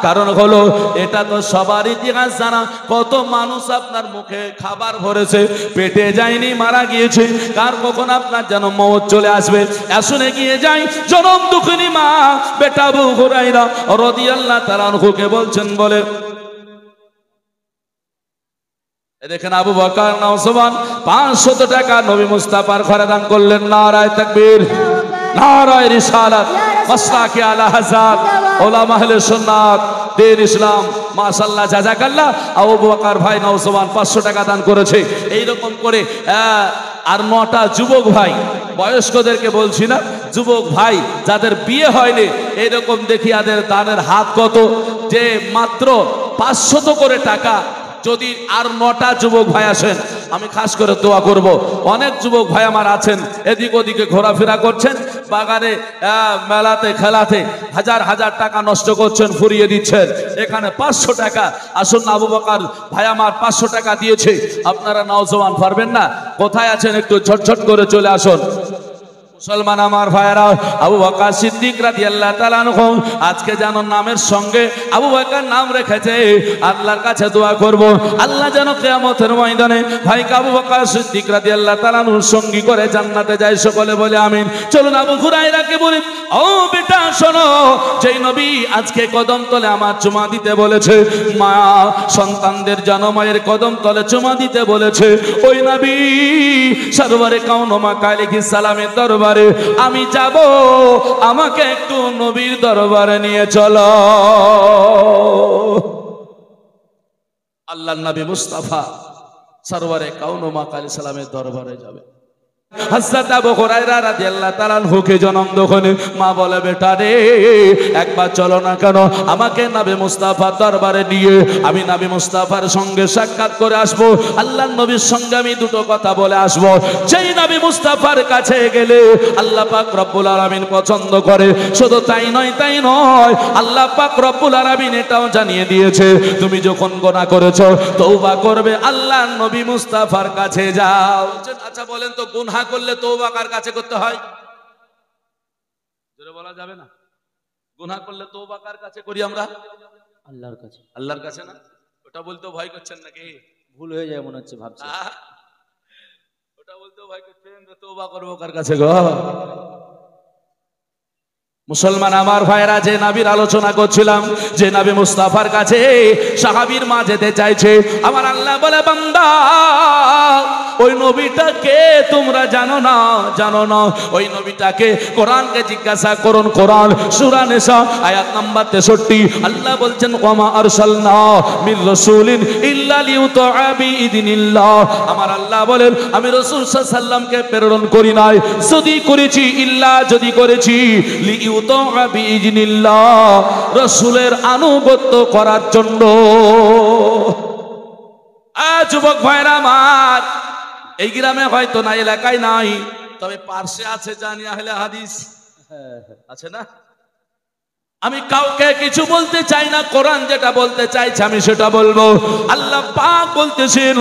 কারণ হলো এটা তো সবার ইতিহাস জানা, কত মানুষ আপনার মুখে খাবার ভরেছে, পেটে যায়নি, মারা গিয়েছে, কার কখন আপনার যেন মওত চলে আসবে। আসুনে গিয়ে যাই জনম দুঃখিনী মা বেটা আবু হুরায়রা রাদিয়াল্লাহু তাআলা আনহুকে বলছেন, বলে দেখেন আবু বকর নওজওয়ান 500 টাকা নবী মুস্তাফার ঘরে দান করলেন। নারায়ে তাকবীর, নারায়ে রিসালাত, মাসলাকে আলা হাযাত, উলামা আহলে সুন্নাত, দ্বীন ইসলাম, মাশাআল্লাহ, জাযাকাল্লাহ। আবু বকর ভাই নওজওয়ান 500 টাকা দান করেছে। এই রকম করে আর 9টা যুবক ভাই, বয়স্কদেরকে বলছি না, যুবক ভাই যাদের বিয়ে হয়নি, এইরকম দেখি তাদের দানের হাত কত, যে মাত্র 500 করে টাকা। যদি আর 9টা যুবক ভাই আসেন, আমি খাস করে দোয়া করব। অনেক যুবক ভাই আমার আছেন এদিক ওদিকে ঘোরাফেরা করছেন, বাগানে মেলাতে খেলাতে হাজার হাজার টাকা নষ্ট করছেন, ফুরিয়ে দিচ্ছেন। এখানে 500 টাকা, আসুন আবু বকর ভাই আমার 500 টাকা দিয়েছে। আপনারা নওজওয়ান পারবেন না, কোথায় আছেন একটু ঝটঝট করে চলে আসুন। মুসলমান আমার ভাইরা, আবু বকর সিদ্দিক রাদিয়াল্লাহু তাআলা আনহু আজকে যেন নামের সঙ্গে আবু বকর নাম রেখেছে। আল্লাহর কাছে দোয়া করব আল্লাহ যেন কিয়ামতের ময়দানে ভাইকে আবু বকর সিদ্দিক রাদিয়াল্লাহু তাআলা আনহুর সঙ্গী করে জান্নাতে যায়। সকলে বলে আমিন। চলুন আবু হুরায়রাকে বলি, ও বেটা শোনো, যেই নবী আজকে কদম তলে আমার চুমা দিতে বলেছে, মা সন্তানদের যেন মায়ের কদম তলে চুমা দিতে বলেছে, ওই নবী সরওয়ারে কাউনমা আলাইহিস সালামের দরবারে আমি যাব, আমাকে একটু নবীর দরবারে নিয়ে চলো। আল্লাহর নবী মুস্তাফা সরওয়ারে কাউনমা আলাইহিস সালামের দরবারে যাবে। হযরত আবু হুরায়রা রাদিয়াল্লাহু তাআলা আনহুকে জনম দখনে মা বলে, বেটা রে একবার চলো না কেন, আমাকে নবী মুস্তাফার দরবারে নিয়ে আমি নবী মুস্তাফার সঙ্গে সাক্ষাৎ করে আসবো, আল্লাহর নবীর সঙ্গে আমি দুটো কথা বলে আসবো। যেই নবী মুস্তাফার কাছে গেলে আল্লাহ পাক রব্বুল আলামিন পছন্দ করে। শুধু তাই নয়, আল্লাহ পাক রব্বুল আলামিন এটাও জানিয়ে দিয়েছে, তুমি যখন গুনাহ করেছো তওবা করবে, আল্লাহর নবী মুস্তাফার কাছে যাও। আচ্ছা বলেন তো, গুনাহ করলে তওবা কার কাছে করতে হয়? জোরে বলা যাবে না? গুনাহ করলে তওবা কার কাছে করি আমরা? আল্লাহর কাছে। আল্লাহর কাছে না? ওটা বলতেও ভয় করছেন নাকি? ভুল হয়ে যায় মনে হচ্ছে, ভাবছি। ওটা বলতেও ভয় করছেন, তওবা করবো কার কাছে গো? মুসলমান আমার ভাইরা, যে নবীর আলোচনা করছিলাম, যে নবী মুস্তাফার কাছে সাহাবীর মা যেতে চাইছে, আমার আল্লাহ বলে, বান্দা ওই নবীটাকে তোমরা জানো না, ওই নবীটাকে কোরআনকে জিজ্ঞাসা করুন। কোরআন সূরা নিসা আয়াত নাম্বার 63 আল্লাহ বলছেন, ওয়ামা আরসালনা মির রাসূলিন ইল্লা লিইউতাআ বিইذনিল্লাহ। আমার আল্লাহ বলেন, আমি রাসূল সাল্লাল্লাহু আলাইহি সাল্লামকে প্রেরণ করি নাই, যদি করেছি লিইউতাআ বিইذনিল্লাহ, রাসূলের আনুগত্য করার জন্য। যুবক ভাইরা আমার, এই গ্রামে হয়তো না, এলাকায় নাই, তবে পার্শ্বে আছে জানি আহলে হাদিস আছে না। আমি কাউকে কিছু বলতে চাই না, কোরআন যেটা বলতে চাইছে আমি সেটা বলবো। আল্লাহ পাক বলতেছেন,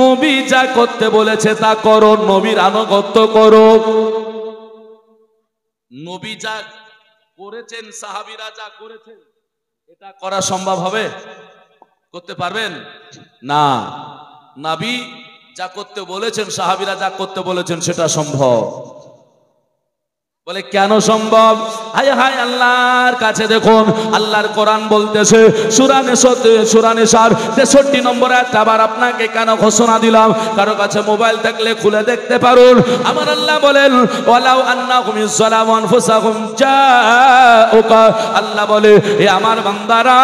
নবী যা করতে বলেছে তা করো, নবীর আনুগত্য করো। নবী যা করেছেন, সাহাবীরা যা করেছেন, এটা করা সম্ভব হবে? করতে পারবেন না। নবী যা করতে বলেছেন, সাহাবীরা যা করতে বলেছেন, সেটা সম্ভব। বলে কেন সম্ভব? হায় হায়, আল্লাহর কাছে দেখুন, আল্লাহর কোরআন বলতেছে সূরা নিসার 63 নম্বর আয়াত। আবার আপনাকে কেন ঘোষণা দিলাম, কারো কাছে মোবাইল থাকলে খুলে দেখতে পারুন। আমার আল্লাহ বলেন, ওয়ালাউ আন্নাহুম যালামু আনফুসাহুম জাউকা, আল্লাহ বলে, এ আমার বান্দারা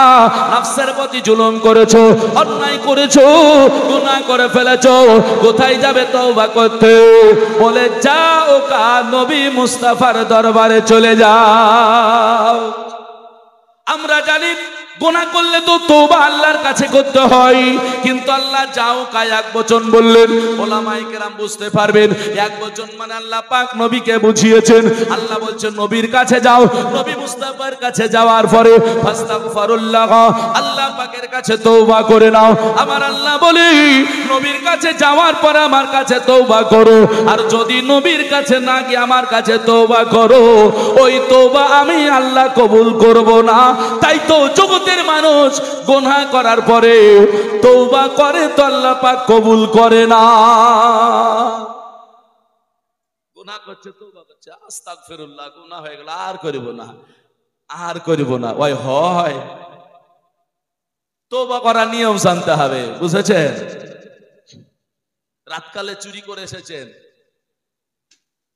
নফসের প্রতি জুলুম করেছো, অন্যায় করেছো, গুনাহ করে ফেলেছো, কোথায় যাবে তওবা করতে? বলে জাউকা, নবী মুস্তাফার দরবারে চলে যাও। আমরা জানি গুনাহ করলে তো তওবা আল্লাহর কাছে করতে হয়, কিন্তু আল্লাহ যাও কায় এক বচন বললেন। ওলামায়ে কেরাম বুঝতে পারবেন, এক বচন মানে আল্লাহ পাক নবীকে বুঝিয়েছেন। আল্লাহ বলছেন নবীর কাছে যাও, নবী মুস্তাফার কাছে যাওয়ার পরে ফাস্তাগফিরুল্লাহ, আল্লাহ পাকের কাছে তওবা করে নাও। আমার আল্লাহ বলি, নবীর কাছে যাওয়ার পরে আমার কাছে তওবা করো, আর যদি নবীর কাছে না গিয়ে আমার কাছে তওবা করো, ওই তওবা আমি আল্লাহ কবুল করব না। তাই তো জগতের মানুষ গুনাহ করার পরে তওবা করে তো আল্লাহ পাক কবুল করে না। গুনাহ করছে, তওবা করছে, আস্তাগফিরুল্লাহ, গুনাহ হয়ে গেল, আর করিব না, ওই হয়। তওবা করার নিয়ম জানতে হবে, বুঝেছেন? রাতকালে চুরি করে এসেছেন,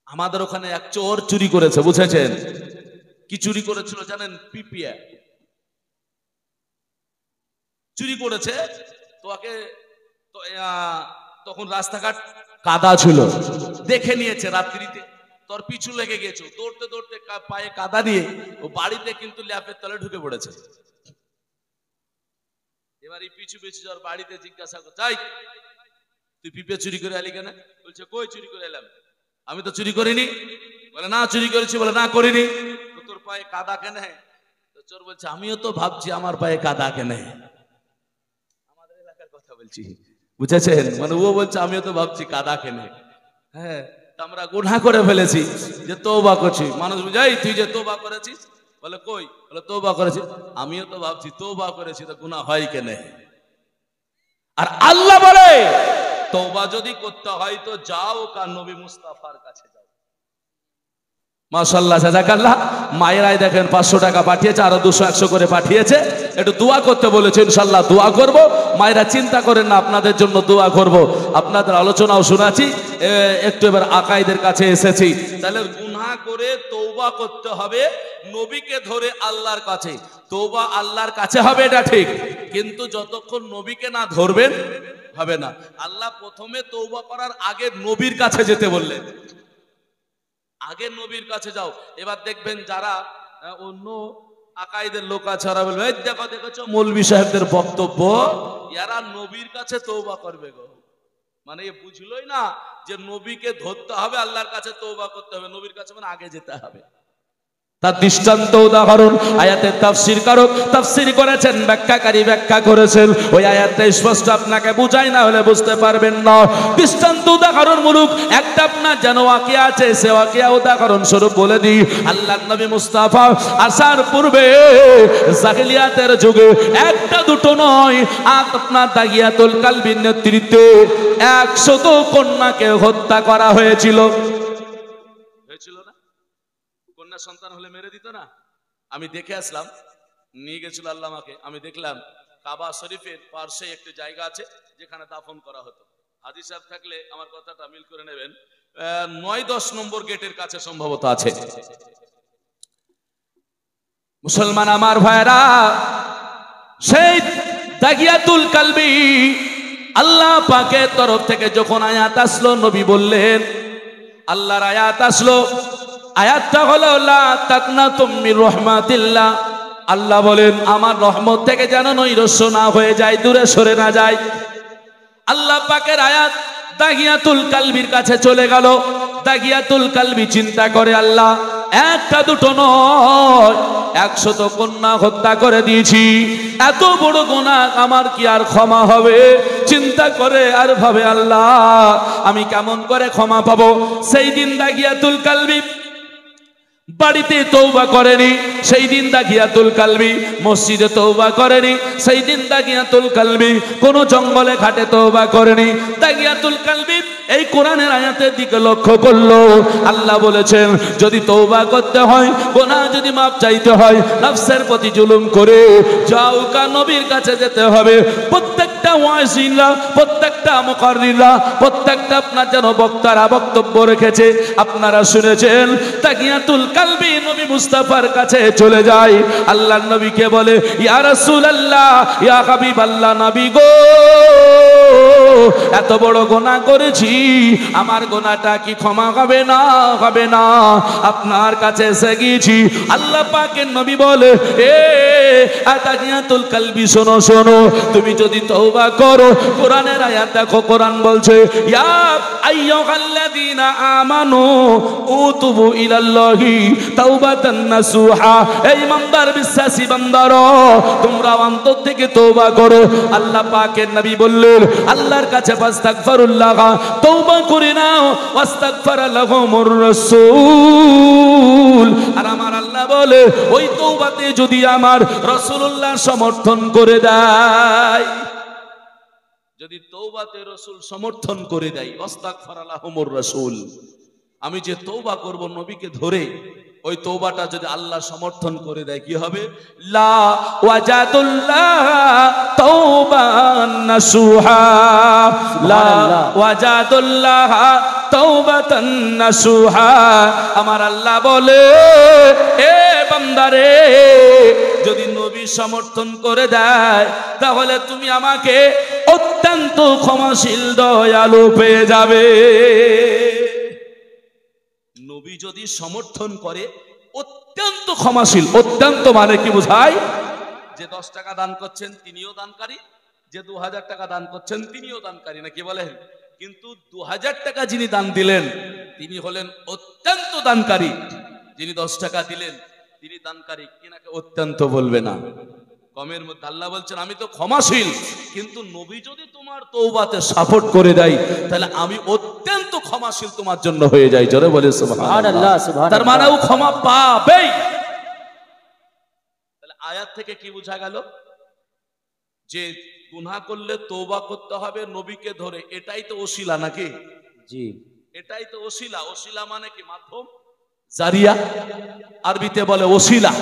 আমাদের ওখানে এক চোর চুরি করেছে, বুঝেছেন? কি চুরি করেছিল জানেন? পিপিয়া চুরি করেছে। তখন রাস্তাঘাট কাদা ছিল, দেখে নিয়েছে রাত্রিতে, তোর পিছু লেগে গেছে, দৌড়তে দৌড়তে পায়ে কাদা দিয়ে ও বাড়িতে কিন্তু ল্যাপের তলে ঢুকে পড়েছে। এবার এই পিছু যাওয়ার বাড়িতে জিজ্ঞাসা করছে, তুই পিপে চুরি করে এলি কেন? বলছে, কই চুরি করে এলাম, আমি তো চুরি করিনি। বলে, না চুরি করেছি। বলে, না করিনি। তোর পায়ে কাদা কেন? চোর বলছে, আমিও তো ভাবছি আমার পায়ে কাদা কেন। আমাদের এলাকার কথা বলছি, বুঝেছেন? মানে ও বলছে, আমিও তো ভাবছি কাদা কেন। হ্যাঁ, আমরা গুনাহ করে ফেলেছি, যে তওবা করছি। মানুষ বুঝাই তুই যে তওবা করেছিস, বলে কই, বলে তওবা করেছি। আমিও তো ভাবছি তওবা করেছি তো গুনাহ হয় কেন। আর আল্লাহ বলে তওবা যদি করতে হয় তো যাও কার নবী মুস্তাফার কাছে যাও। মাশাআল্লাহ, জাযাকাল্লাহ। মায়েরাই দেখেন 500 টাকা পাঠিয়েছে, আরো 200 100 করে পাঠিয়েছে। একটু দোয়া করতে বলেছে, ইনশাআল্লাহ দোয়া করব। মায়েরা চিন্তা করেন না, আপনাদের জন্য দোয়া করব। আপনাদের আলোচনাও শোনাচ্ছি, একটু এবার আকাইদের কাছে এসেছি। তাহলে গুনাহ করে তওবা করতে হবে নবীকে ধরে আল্লাহর কাছে। তওবা আল্লাহর কাছে হবে, এটা ঠিক, কিন্তু যতক্ষণ নবীকে না ধরবেন হবে না। আল্লাহ প্রথমে তওবা করার আগে নবীর কাছে যেতে বললেন, আগে নবীর কাছে যাও। এবার দেখবেন যারা অন্য আকাইদের লোক আছে, ওরা বলবে এই দেখো দেখেছো মৌলভী সাহেবদের বক্তব্য, এরা নবীর কাছে তওবা করবে গো। মানে এ বুঝলোই না যে নবীকে ধরতে হবে, আল্লাহর কাছে তওবা করতে হবে, নবীর কাছে মানে আগে যেতে হবে। তার দৃষ্টান্ত উদাহরণ আয়াতের তাফসীর করেছেন, ব্যাখ্যাকারী ব্যাখ্যা করেছেন। ওই আয়াতটা স্পষ্ট আপনাকে বুঝাই না হলে বুঝতে পারবেন না। দৃষ্টান্ত উদাহরণ মূলক একটা আপনার যেন ওয়াকিয়া আছে, সে ওয়াকিয়া উদাহরণ স্বরূপ বলে দিই। আল্লাহর নবী মুস্তাফা আসার পূর্বে জাহিলিয়াতের যুগে একটা দুটো নয়, আপনার দাগিয়াতুল কালবির নেতৃত্বে 100 কন্যাকে হত্যা করা হয়েছিল না? কন্যা সন্তান হলে মেরে দিত না? আমি দেখে আসলাম, নিয়ে গেছিল আল্লাহ আমাকে, আমি দেখলাম কাবা শরীফের পাশে একটি জায়গা আছে যেখানে দাফন করা হতো। হাজী সাহেব থাকলে আমার কথাটা মিল করে নেবেন, 9-10 নম্বর গেটের কাছে সম্ভবত আছে। মুসলমান আমার ভাইরা, সেই দাগিয়াতুল কালবি আল্লাহ পাকের তরফ থেকে যখন আয়াত আসলো, নবী বললেন, আল্লাহর আয়াত আসলো, আয়াতটা হলো লা তাকনাতুম মির রাহমাতিল্লাহ। আল্লাহ বলেন আমার রহমত থেকে যেন নৈরাশ্য না হয়ে যায়, দূরে সরে না যায়। আল্লাহ পাকের আয়াত দাগিয়াতুল কালবির কাছে চলে গেল। দাগিয়াতুল কালবি চিন্তা করে, আল্লাহ একটা দুটো নয় 100 কন্যা হত্যা করে দিয়েছি, এত বড় গুনাহ আমার কি আর ক্ষমা হবে? চিন্তা করে আর ভাবে, আল্লাহ আমি কেমন করে ক্ষমা পাবো? সেই দিন দাগিয়াতুল কালবি বাড়িতে তওবা করেনি, সেই দিন দাগিয়াতুল কালবি মসজিদে তওবা করেনি, সেই দিন দাগিয়াতুল কালবি কোন জঙ্গলে ঘাটে তওবা করেনি। দাগিয়াতুল কালবি এই কোরআনের আয়াতের দিকে লক্ষ্য করলো। আল্লাহ বলেছেন যদি তওবা করতে হয়, গুনাহ যদি মাপ চাইতে হয়, নফসের প্রতি জুলুম করে যাও কা নবীর কাছে যেতে হবে। প্রত্যেকটা ওয়াজিলা, প্রত্যেকটা মুকাররিরা, প্রত্যেকটা আপনার যেন বক্তারা বক্তব্য রেখেছে, আপনারা শুনেছেন, দাগিয়াতুল কালবি নবী মুস্তাফার কাছে চলে যায়। আল্লাহর নবীকে বলে, ইয়া রাসূলুল্লাহ, ইয়া হাবিবাল্লাহ, নবী গো এত বড় গুনাহ করেছি, আমার গুনাহটা কি ক্ষমা হবে না? হবে না, আপনার কাছে এসে গিয়েছি। আল্লাহ পাকের নবী বলে, এ দাগিয়াতুল কালবি শোনো শোনো, তুমি যদি তওবা করো, কোরআনের আয়াত দেখো, কোরআন বলছে ইয়া আইয়ুহাল্লাযীনা আমানু উতুবু ইলাল্লাহি তাওবাতান নাসুহা। এই ইমানদার বিশ্বাসী বান্দারা, তোমরা অন্তর থেকে তওবা করো। আল্লাহ পাকের নবী বললেন আল্লাহর কাছে ফাস্তাগফিরুল্লাহ, তওবা করে নাও, ওয়াস্তাগফারা লাহুমুর রাসূল। আর আমার আল্লাহ বলে ওই তওবাতে যদি আমার রাসূলুল্লাহ সমর্থন করে দেয়, যদি তওবাতে রাসূল সমর্থন করে দেয়, ওয়াস্তাগফারা লাহুমুর রাসূল, আমি যে তওবা করব নবীকে ধরে, ওই তওবাটা যদি আল্লাহ সমর্থন করে দেয়, কি হবে? লা ওয়াজাদুল্লাহ তাওবান নাসুহা, লা ওয়াজাদুল্লাহ তাওবাতান নাসুহা। আমার আল্লাহ বলে, এ বান্দারে, যদি নবী সমর্থন করে দেয়, তাহলে তুমি আমাকে অত্যন্ত ক্ষমাশীল দয়ালু পেয়ে যাবে। নবী যদি সমর্থন করে, অত্যন্ত ক্ষমাশীল। অত্যন্ত মানে কি বোঝায়? যে 10 টাকা দান করছেন তিনিও দানকারী, যে 2000 টাকা দান করছেন তিনিও দানকারী, না কি বলেন? কিন্তু 2000 টাকা যিনি দান দিলেন তিনি হলেন অত্যন্ত দানকারী, যিনি 10 টাকা দিলেন তিনি দানকারী, কিনাকে অত্যন্ত বলবে না। কমের মধ্যে। আল্লাহ বলছেন আমি তো ক্ষমাশীল, কিন্তু নবী যদি তোমার তওবাতে সাপোর্ট করে দেয় তাহলে আমি অত্যন্ত ক্ষমাশীল তোমার জন্য হয়ে যাই। জোরে বলে সুবহানাল্লাহ। তার মানে ও ক্ষমা পাবেই। তাহলে আয়াত থেকে কি বোঝা গেল? যে গুনাহ করলে তওবা করতে হবে নবীকে ধরে, এটাই তো ওসিলা নাকি? জি, এটাই তো ওসিলা। ওসিলা মানে কি? মাধ্যম, জারিয়া, আরবিতে বলে ওসিলা।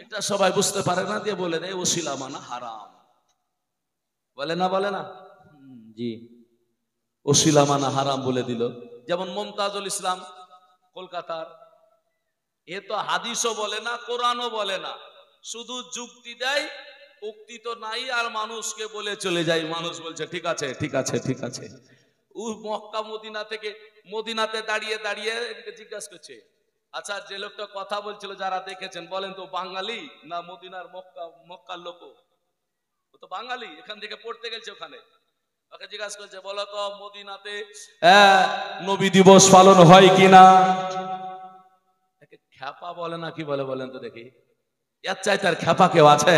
এটা সবাই বুঝতে পারে না, দিয়ে বলে দেয় ওসিলা মানে হারাম। বলে না, বলে না, জি, ওসিলা মানে হারাম বলে দিল। যেমন মুমতাজুল ইসলাম কলকাতার, এ তো হাদিসও বলে না, কোরআনও বলে না, শুধু যুক্তি দেয়, উক্তি তো নাই, আর মানুষকে বলে চলে যায়। মানুষ বলছে ঠিক আছে ঠিক আছে ঠিক আছে। ও মক্কা মদিনা থেকে, মদিনাতে দাঁড়িয়ে দাঁড়িয়ে এদিকে জিজ্ঞাসা করছে, আচ্ছা যে লোকটা কথা বলছিল যারা দেখেছেন বলেন তো বাঙালি না মদিনার মক্কার লোক? ও তো বাঙালি, এখান থেকে পড়তে গেছে ওখানে। ওকে জিজ্ঞাসা করছে বলো তো মদিনাতে নবী দিবস পালন হয় কিনা? খ্যাপা বলে না কি বলে বলেন তো দেখি? এর চাইতে আর খ্যাপা কেউ আছে?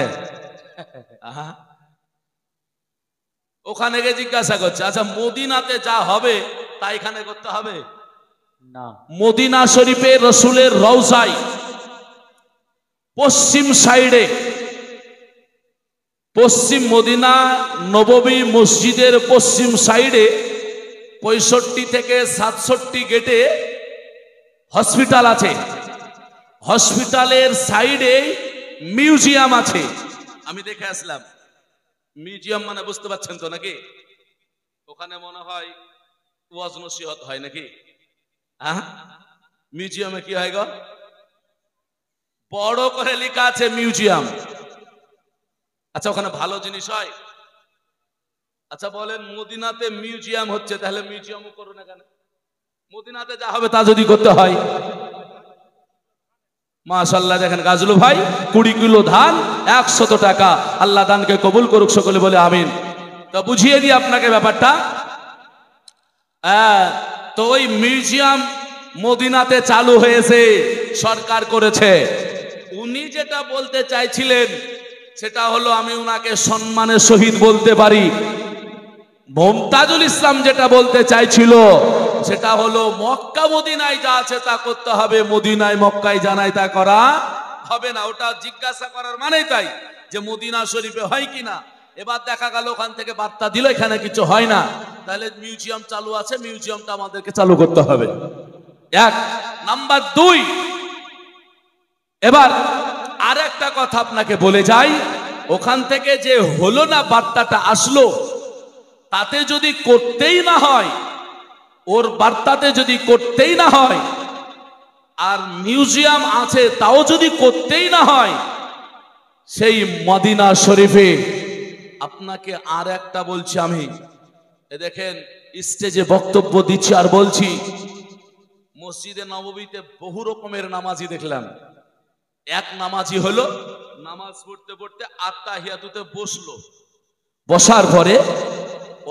ওখানে গিয়ে জিজ্ঞাসা করছে আচ্ছা মদিনাতে যা হবে তা এখানে করতে হবে না। মদিনা শরীফে রসুলের রওজায় পশ্চিম সাইডে, পশ্চিম মদিনা নববী মসজিদের পশ্চিম সাইডে 65 থেকে 67 গেটে হসপিটাল আছে। হসপিটালের সাইডে মিউজিয়াম আছে। আমি দেখে আসলাম। মিউজিয়াম মানে বুঝতে পারছেন তো নাকি? ওখানে মনে হয় ওয়াজ নসিহত হয় নাকি? মিউজিয়ামে কি হয় গো? বড় করে লেখা আছে মিউজিয়াম। আচ্ছা ওখানে ভালো জিনিস হয়? আচ্ছা বলেন মদিনাতে মিউজিয়াম হচ্ছে, তাহলে মিউজিয়ামও করো না কেন? মদিনাতে যা হবে তা যদি করতে হয়। মাশাআল্লাহ, দেখেন গাজলু ভাই 20 কিলো ধান 100 টাকা। আল্লাহ দানকে কবুল করুক, সকলে বলে আমিন। তো বুঝিয়ে দিই আপনাকে ব্যাপারটা। তো ওই মিউজিয়াম মদিনাতে চালু হয়েছে, সরকার করেছে। উনি যেটা বলতে চাইছিলেন সেটা হলো, আমি উনাকে সম্মানের সহিত বলতে পারি, মুমতাজুল ইসলাম যেটা বলতে চাইছিল সেটা হলো মক্কা মদিনায় যা আছে তা করতে হবে, মদিনায় মক্কায় জানাই তা করা হবে না। ওটা জিজ্ঞাসা করার মানেই তাই যে মদিনা শরীফে হয় কিনা। এবার দেখা গেল ওখান থেকে বার্তা দিল এখানে কিছু হয় না, তাহলে মিউজিয়াম চালু আছে, মিউজিয়ামটা আমাদেরকে চালু করতে হবে। এক নাম্বার 2, এবার আর একটা কথা আপনাকে বলে যাই, ওখান থেকে যে হলো না বার্তাটা আসলো, তাতে যদি করতেই না হয়, ওর বার্তাতে যদি করতেই না হয়, আর মিউজিয়াম আছে তাও যদি করতেই না হয়, সেই মদিনা শরীফে আপনাকে আর একটা বলছি আমি, দেখেন স্টেজে বক্তব্য দিচ্ছি আর বলছি, মসজিদে নববীতে বহু রকমের নামাজি দেখলাম। এক নামাজি হলো নামাজ পড়তে পড়তে আত্তাহিয়াতুতে বসলো, বসার পরে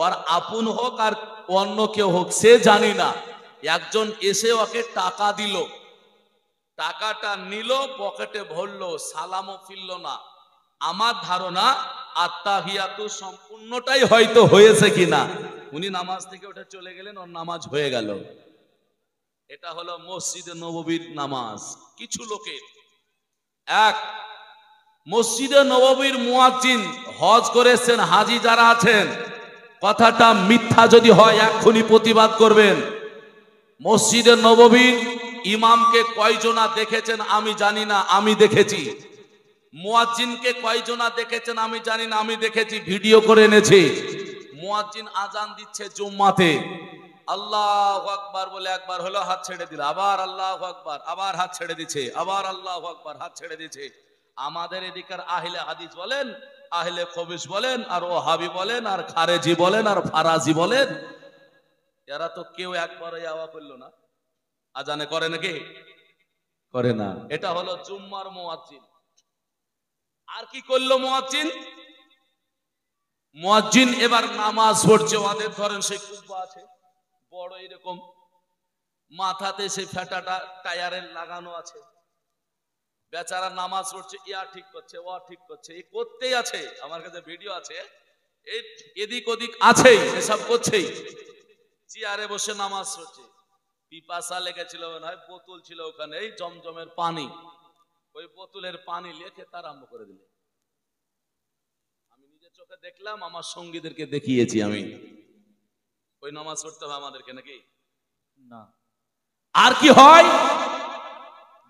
ওর আপন হোক আর অন্য কেউ হোক সে জানি না, একজন এসে ওকে টাকা দিল, টাকাটা নিল, পকেটে ভরলো, সালামও ফিরল না। আমার ধারণা আত্তাহিয়াতু সম্পূর্ণটাই হয়তো হয়েছে কিনা, উনি নামাজ থেকে উঠে চলে গেলেন, ওর নামাজ হয়ে গেল। এটা হলো মসজিদে নববীর নামাজ। কিছু লোকের, এক মসজিদে নববীর মুয়াজ্জিন হজ করেছেন, হাজি যারা আছেন, কথাটা মিথ্যা যদি হয় এক্ষুনি প্রতিবাদ করবেন। মসজিদে নববীর ইমামকে কয়জনা দেখেছেন আমি জানি না, আমি দেখেছি। মুয়াজ্জিনকে কয়জনা দেখেছেন আমি জানি না, আমি দেখেছি, ভিডিও করে এনেছি। মুয়াজ্জিন আজান দিচ্ছে জুম্মাতে, আল্লাহু আকবার বলে একবার হলো হাত ছেড়ে দিল, আবার আল্লাহু আকবার, আবার হাত ছেড়ে দিচ্ছে, আবার আল্লাহু আকবার, হাত ছেড়ে দিচ্ছে। আমাদের এদিকের আহলে হাদিস বলেন, আহলে খবিস বলেন, আর ওহাবি বলেন, আর খারেজি বলেন, আর ফারাজি বলেন, এরা তো কেউ একবার ইয়াওয়া করলো না। আজানে করে নাকি? করে না। এটা হলো জুম্মার মুয়াজ্জিন। আর কি করলো মুয়াজ্জিন? মুয়াজ্জিন এবার নামাজ পড়ছে, ওদের ধরেন সেই কুব্বা আছে বড় এরকম, মাথাতে সেই ফেটাটা টায়ারের লাগানো আছে, বেচারা নামাজ পড়ছে, ইয়া ঠিক করছে, ও ঠিক করছে, এই করতেই আছে। আমার কাছে ভিডিও আছে, এই এদিক ওদিক আছেই, এসব করছেই। চেয়ারে বসে নামাজ পড়ছে, পিপাসা লেগেছিল মনে হয়, বোতল ছিল ওখানে, এই জমজমের পানি, ওই বোতলের পানি লিখে তার আরম্ভ করে দিলে। আমি নিজের চোখে দেখলাম, আমার সঙ্গীদেরকে দেখিয়েছি আমি। ওই নামাজ পড়তে হবে আমাদেরকে নাকি? না। আর কি হয়,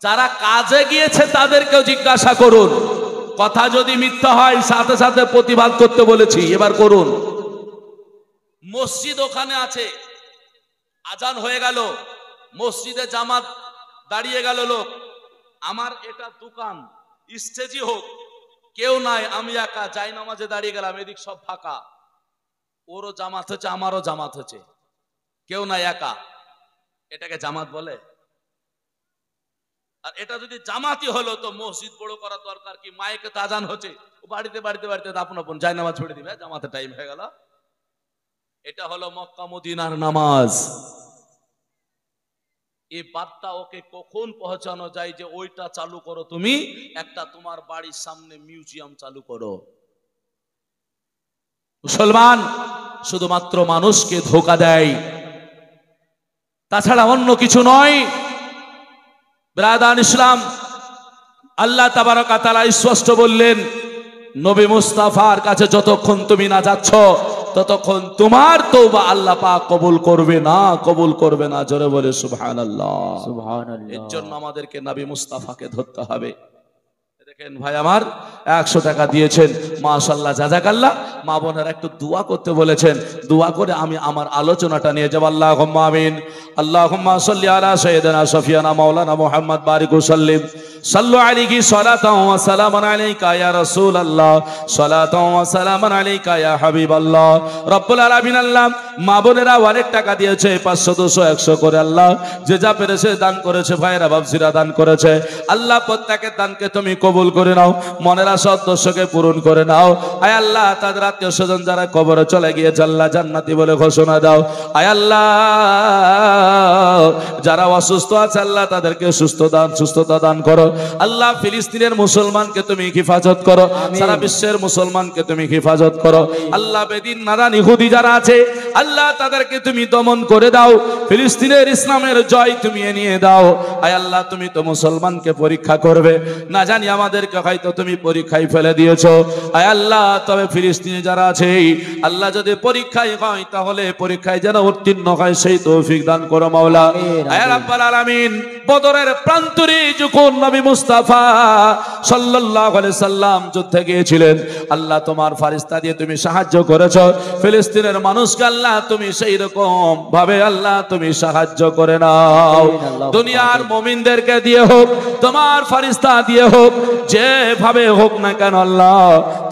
যারা কাজে গিয়েছে তাদেরকেও জিজ্ঞাসা করুন, কথা যদি মিথ্যা হয় সাথে সাথে প্রতিবাদ করতে বলেছি, এবার করুন। মসজিদ ওখানে আছে, আজান হয়ে গেল, মসজিদে জামাত দাঁড়িয়ে গেল লোক, আমার এটা দোকান, স্টেজই হোক, কেউ নাই, আমি একা যাই নামাজে দাঁড়িয়ে গেলাম, এদিক সব ফাঁকা, ওরও জামাত হচ্ছে আমারও জামাত হচ্ছে, কেউ নাই, একা, এটাকে জামাত বলে? আর এটা যদি জামাতি হলো তো মসজিদ বড় করা দরকার কি? মাইকে তো আজান হচ্ছে, বাড়িতে বাড়িতে বাড়িতে আপন আপন যাই নামাজ ছড়ে দিবে, জামাতে টাইম হয়ে গেল। এটা হলো মক্কা মদিনার নামাজ। এই বার্তা ওকে কখন পৌঁছানো যায় যে ওইটা চালু করো, তুমি একটা তোমার বাড়ির সামনে মিউজিয়াম চালু করো। মুসলমান শুধুমাত্র মানুষকে ধোঁকা দেয়, তাছাড়া অন্য কিছু নয়। ব্রাদার ইসলাম, আল্লাহ তাবারক ওয়া তাআলা স্পষ্ট বললেন, নবী মুস্তাফার কাছে যতক্ষণ তুমি না যাচ্ছ ততক্ষণ তোমার তওবা আল্লাহ পাক কবুল করবে না, কবুল করবে না। জোরে বলে সুবহানাল্লাহ। সুবহানাল্লাহ। এর জন্য আমাদেরকে নবী মুস্তাফাকে ধরতে হবে। দেখেন ভাই আমার, 100 টাকা দিয়েছেন, মাশাআল্লাহ, জাযাকাল্লাহ। মা বোনেরা একটু দোয়া করতে বলেছেন, দোয়া করে আমি আমার আলোচনাটা নিয়ে যাব। আল্লাহুম্মা আমিন। আল্লাহুম্মা সাল্লি আলা সাইয়্যিদিনা শাফিয়ানা মাওলানা মুহাম্মদ বারিক ওয়া সাল্লিম। সাল্লু আলাইহি সালাতাও ওয়া সালামান আলাইকা ইয়া রাসূলুল্লাহ, সালাতাও ওয়া সালামান আলাইকা ইয়া হাবিবাল্লাহ। রব্বুল আলামিন, আল্লাহ মা বোনেরা অনেক টাকা দিয়েছে, 500 200 100 করে, আল্লাহ যে যা পেরেছে দান করেছে, ভাইরা বাবজিরা দান করেছে, আল্লাহ প্রত্যেকের দানকে তুমি কবুল করে নাও, মনের আশা উদ্দেশ্যকে পূরণ করে নাও। আয় আল্লাহ তাদের আত্মীয় স্বজন যারা কবরে চলে গিয়েছে, আল্লাহ জান্নাতি বলে ঘোষণা দাও। আয় আল্লাহ যারা অসুস্থ আছে, আল্লাহ তাদেরকে সুস্থতা দান করো। আল্লাহ ফিলিস্তিনের মুসলমানকে তুমি হেফাজত করো, সারা বিশ্বের মুসলমানকে তুমি হেফাজত করো। আল্লাহ বেদিন নাদান ইহুদি যারা আছে, আল্লাহ তাদেরকে তুমি দমন করে দাও, ফিলিস্তিনের ইসলামের জয় তুমি এনে দাও। আয় আল্লাহ তুমি তো মুসলমানকে পরীক্ষা করবে, না জানি আমাদেরকে হয়তো তুমি পরীক্ষায় ফেলে দিয়েছো। আয় আল্লাহ তবে ফিলিস্তিনে যারা আছে, আল্লাহ যদি পরীক্ষায় হয় তাহলে পরীক্ষায় যেন উত্তীর্ণ হয় সেই তৌফিক দান করো মাওলা। আয় রাব্বুল আলামিন, বদরের প্রান্তরে যখন নবী মুস্তাফা সাল্লাল্লাহু আলাইহি সাল্লাম যুদ্ধে গিয়েছিলেন, আল্লাহ তোমার ফেরেশতা দিয়ে তুমি সাহায্য করেছো ফিলিস্তিনের মানুষকে, আল্লাহ তুমি সেই রকম ভাবে আল্লাহ তুমি সাহায্য করে নাও। দুনিয়ার মুমিনদেরকে দিয়ে হোক, তোমার ফেরেশতা দিয়ে হোক, যেভাবে হোক না কেন আল্লাহ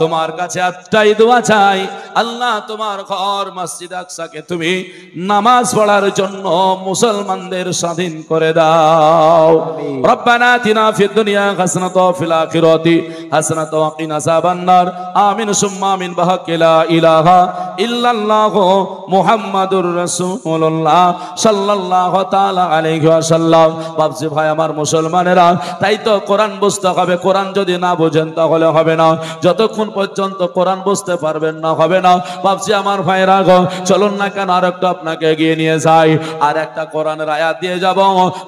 তোমার কাছে একটাই দোয়া চাই, আল্লাহ তোমার ঘর মসজিদ আকসাকে তুমি নামাজ পড়ার জন্য মুসলমানদের স্বাধীন করে দাও। রব্বানা আতিনা ফিদ দুনিয়া হাসানাতাও ওয়া ফিল আখিরাতি হাসানাতাও ওয়া কিনা আযাবান নার। আমিন সুম্মা আমিন বিহাক্কি লা ইলাহা ইল্লাল্লাহ মুহাম্মাদুর রাসূলুল্লাহ সাল্লাল্লাহু তাআলা আলাইহি ওয়াসাল্লাম। বাপজি ভাই আমার মুসলমানেরা, তাই তো কোরআন বুঝতে হবে। কোরআন যদি না বোঝেন তাহলে হবে না, যতক্ষণ পর্যন্ত কোরআন বুঝতে পারবেন না হবে না। বাপজি আমার ভাইরা গো, চলুন না কেন আর একটু আপনাকে এগিয়ে নিয়ে যাই, আর একটা কোরআনের আয়াত দিয়ে যাব।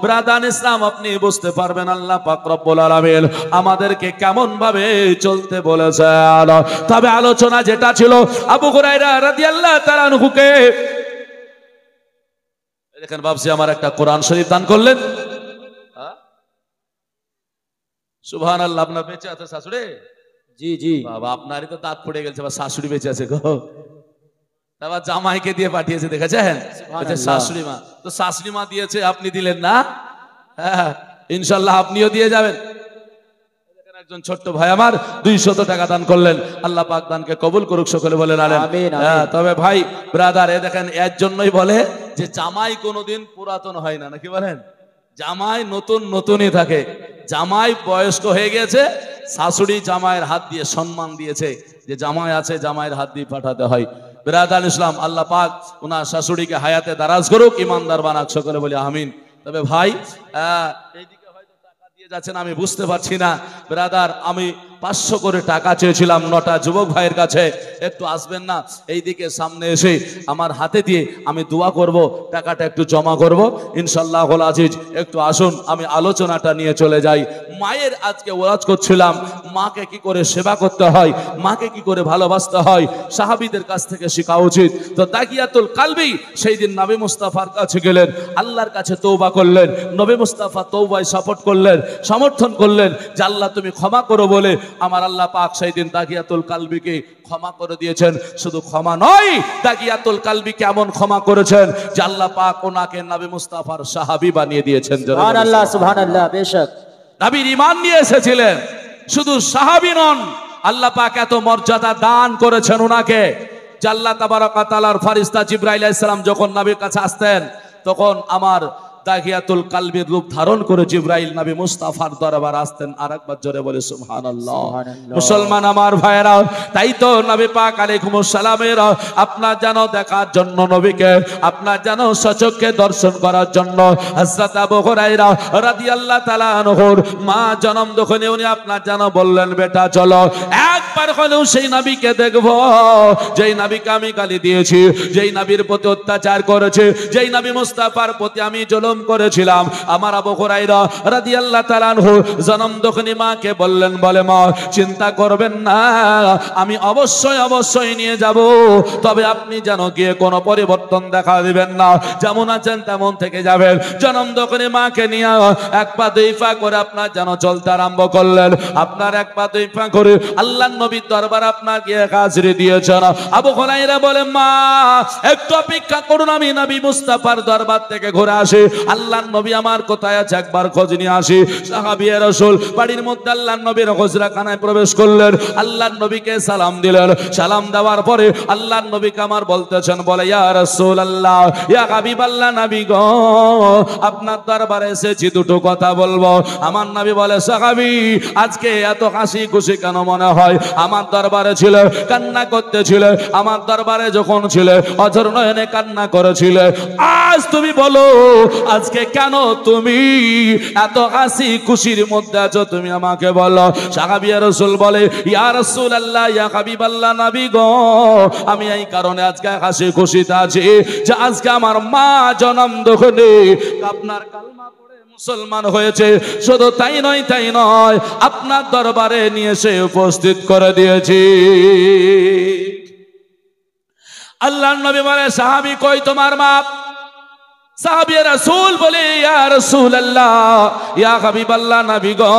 ব্রাদার ইসলাম, আপনি বুঝতে পারবেন আল্লাহ পাক রব্বুল আলামিন আমাদেরকে কেমন ভাবে চলতে বলেছেন। তবে আলোচনা যেটা ছিল আবু হুরায়রা রাদিয়াল্লাহু তাআলা আনহুকে, দেখেন বাপজি আমার একটা কোরআন শরীফ দান করলেন। সুবহানাল্লাহ। আপনার বেঁচে আছে শাশুড়ি? জি জি। বাবা আপনারই তো দাঁত পড়ে গেছে, বা শাশুড়ি বেঁচে আছে গো। তারপর জামাইকে দিয়ে পাঠিয়েছে, দেখেছেন? শাশুড়ি মা তো শাশুড়ি মা দিয়েছে, আপনি দিলেন না? হ্যাঁ ইনশাল্লাহ আপনিও দিয়ে যাবেন। একজন ছোট্ট ভাই আমার 200 টাকা দান করলেন, আল্লাহ পাক দানকে কবুল করুক, সকলে বলেন আমিন। তবে ভাই ব্রাদার, এ দেখেন এর জন্যই বলে যে জামাই কোনোদিন পুরাতন হয় না, নাকি বলেন? জামাই নতুন নতুনই থাকে। জামাই বয়স্ক হয়ে গেছে, শাশুড়ি জামাইয়ের হাত দিয়ে সম্মান দিয়েছে, যে জামাই আছে জামাইয়ের হাত দিয়ে পাঠাতে হয়। বিরাদার ইসলাম, আল্লাহ পাক ওনার শাশুড়িকে হায়াতে দারাজ করুক, ইমানদার বানাক, সকলে বলি আমিন। তবে ভাই এইদিকে হয়তো টাকা দিয়ে যাচ্ছেন আমি বুঝতে পারছি না। ব্রাদার, আমি 500 করে টাকা চেয়েছিলাম 9টা যুবক ভাইয়ের কাছে, একটু আসবেন না এইদিকে সামনে এসে আমার হাতে দিয়ে আমি দোয়া করব, টাকাটা একটু জমা করব ইনশাআল্লাহুল আজিজ। একটু আসুন আমি আলোচনাটা নিয়ে চলে যাই। মায়ের আজকে ওয়াজ করছিলাম, মাকে কি করে সেবা করতে হয়, মাকে কি করে ভালোবাসতে হয়, সাহাবীদের কাছ থেকে শেখা উচিত। তো তাকিয়াতুল কালবি সেই দিন নবী মুস্তাফার কাছে গেলেন, আল্লাহর কাছে তওবা করলেন। নবী মুস্তাফা তওবায় সাপোর্ট করলেন, সমর্থন করলেন যে আল্লাহ তুমি ক্ষমা করো বলে আমার আল্লাহ পাক সেই দিন তাকিয়াতুল কালবিকে ক্ষমা করে দিয়েছেন। শুধু ক্ষমা নয়, তাকিয়াতুল কালবি কেমন ক্ষমা করেছেন যে আল্লাহ পাক ওনাকে নবী মুস্তাফার সাহাবী বানিয়ে দিয়েছেন। সুবহানাল্লাহ সুবহানাল্লাহ। বেশক নবীর ঈমান নিয়ে এসেছিলেন, শুধু সাহাবী নন, আল্লাহ পাক এত মর্যাদা দান করেছেন ওনাকে যে আল্লাহ তাবারক ওয়া তাআলার ফেরেশতা জিবরাইল আলাইহিস সালাম যখন নবীর কাছে আসতেন তখন আমার তাকিয়াতুল কালবির রূপ ধারণ করে জিবরাইল নবী মুস্তাফার দরবার আসতেন। আরেকবার জোরে বলে সুবহানাল্লাহ। মুসলমান আমার ভাইরা, তাই তো নবী পাক আলাইহিস সালামের আপনার যেন দেখার জন্য, নবীকে আপনার যেন সচক্ষে দর্শন করার জন্য হযরত আবু হুরায়রা রাদিয়াল্লাহু তাআলা আনহুর মা জনম দখনে উনি আপনার যেন বললেন, বেটা চলো একবার হলেও সেই নবীকে দেখবো যেই নবীকে আমি গালি দিয়েছি, যেই নবীর প্রতি অত্যাচার করেছে, যেই নবী মুস্তাফার প্রতি আমি করেছিলাম। আমার আবু হুরায়রা রাদিয়াল্লাহু তাআলা আনহু জনম দখনি মাকে বললেন, বলে মা চিন্তা করবেন না, আমি অবশ্যই নিয়ে যাব, তবে আপনি যেন গিয়ে কোনো পরিবর্তন দেখা দিবেন না, যেমন আছেন তেমন থেকে যাবেন। জনম দখনি মাকে নিয়ে এক পা দুই পা করে আপনার যেন চলতে আরম্ভ করলেন। আপনার এক পা দুই পা করে আল্লাহর নবীর দরবার আপনার গিয়ে হাজিরি দিয়েছেন। আবু হুরায়রা বলে, মা একটু অপেক্ষা করুন, আমি নবী মুস্তাফার দরবার থেকে ঘুরে আসি, আল্লাহর নবী আমার কোথায় আছে একবার খোঁজ নিয়ে আসি। সাহাবী রাসূল বাড়ির মধ্যে আল্লাহর নবীর হুজরাখানায় প্রবেশ করলেন, আল্লাহর নবীকে সালাম দিলেন। সালাম দেওয়ার পরে আল্লাহর নবীকে আমার বলতেছেন, বলে ইয়া রাসূলুল্লাহ, ইয়া হাবিবাল্লাহ, নবী গো আপনার দরবারে এসেছি, দুটো কথা বলবো। আমার নবী বলে, সাহাবী আজকে এত হাসি খুশি কেন মনে হয়? আমার দরবারে ছিলে, কান্না করতেছিলে, আমার দরবারে যখন ছিলে অঝর নয়নে কান্না করেছিলে, আজ তুমি বলো আজকে কেন তুমি এত হাসি খুশির মধ্যে আছো, তুমি আমাকে বলো। সাহাবী রাসূল বলে, ইয়া রাসূলুল্লাহ, ইয়া হাবিবাল্লাহ, নবী গো আমি এই কারণে আজকে হাসি খুশিতে আছি যে আজকে আমার মা জনম দখনে আপনার কালমা পড়ে মুসলমান হয়েছে। শুধু তাই নয় আপনার দরবারে নিয়ে এসে উপস্থিত করে দিয়েছি। আল্লাহর নবী বলে, সাহাবী কই তোমার মা? সাহাবী রাসূল বলে, ইয়া রাসূলুল্লাহ, ইয়া হাবিবাল্লাহ, নবী গো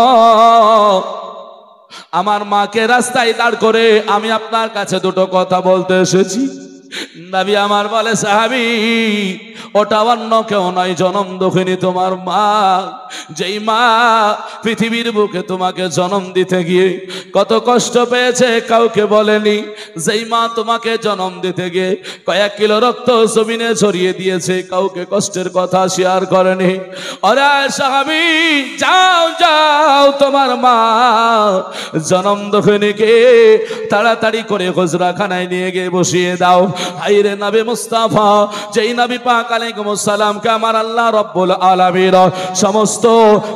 আমার মাকে রাস্তায় দাঁড় করে আমি আপনার কাছে দুটো কথা বলতে এসেছি। নবী আমার বলে, সাহাবী ওটা অন্য কেউ নয়, জনম দখিনী তোমার মা, যেই মা পৃথিবীর বুকে তোমাকে জন্ম দিতে গিয়ে কত কষ্ট পেয়েছে কাউকে বলেনি, যেই মা তোমাকে জন্ম দিতে গিয়ে কয়েক কিলো রক্ত জমিনে ছড়িয়ে দিয়েছে, কাউকে কষ্টের কথা শেয়ার করেনি। ওরে সাহাবী যাও তোমার মা জনম দখিনীকে তাড়াতাড়ি করে হুজরাখানায় নিয়ে গিয়ে বসিয়ে দাও। হায়রে নবী মুস্তাফা, যেই নবী পাক আলাইহিস সালামকে আমার আল্লাহ রাব্বুল আলামিন সমস্ত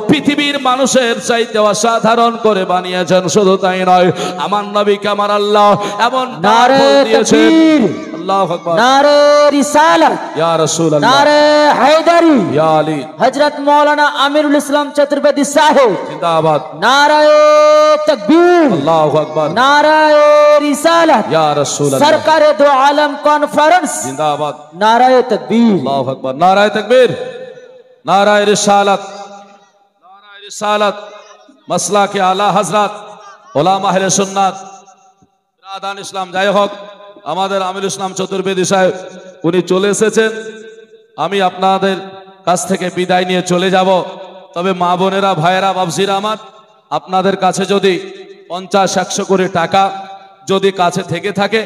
পৃথিবীর মানুষের চাইতে অসাধারণ করে বানিয়েছেন। শুধু তাই নয়, আমার নবীকে আমার আল্লাহ এমন নারে দিয়েছেন, আল্লাহু আকবার, নারে রিসালাত, ইয়া রাসূলুল্লাহ, নারে হায়দারি, ইয়া আলী, হযরত মাওলানা আমিরুল ইসলাম চতুর্বেদী সাহেব জিন্দাবাদ, নারে তাকবীর, আল্লাহু আকবার, নারে রিসালাত, ইয়া রাসূলুল্লাহ, সরকারে দো আলম কনফারেন্স, জিন্দাবাদ, নারে তাকবীর, আল্লাহু আকবার, নারায়ে তাকবীর, নারায়ে রিসালাত, নারায়ে রিসালাত, মাসলাকে আলা হযরত উলামা আহলে সুন্নাত রাদান ইসলাম। যাই হোক, আমাদের আমিরুল ইসলাম চতুর্বেদী সাহেব উনি চলে এসেছেন। আমি আপনাদের কাছ থেকে বিদায় নিয়ে চলে যাব। তবে মা বোনেরা, ভাইয়েরা, বাবজিরা আমার, আপনাদের কাছে যদি 50-100 করে টাকা যদি কাছে থেকে থাকে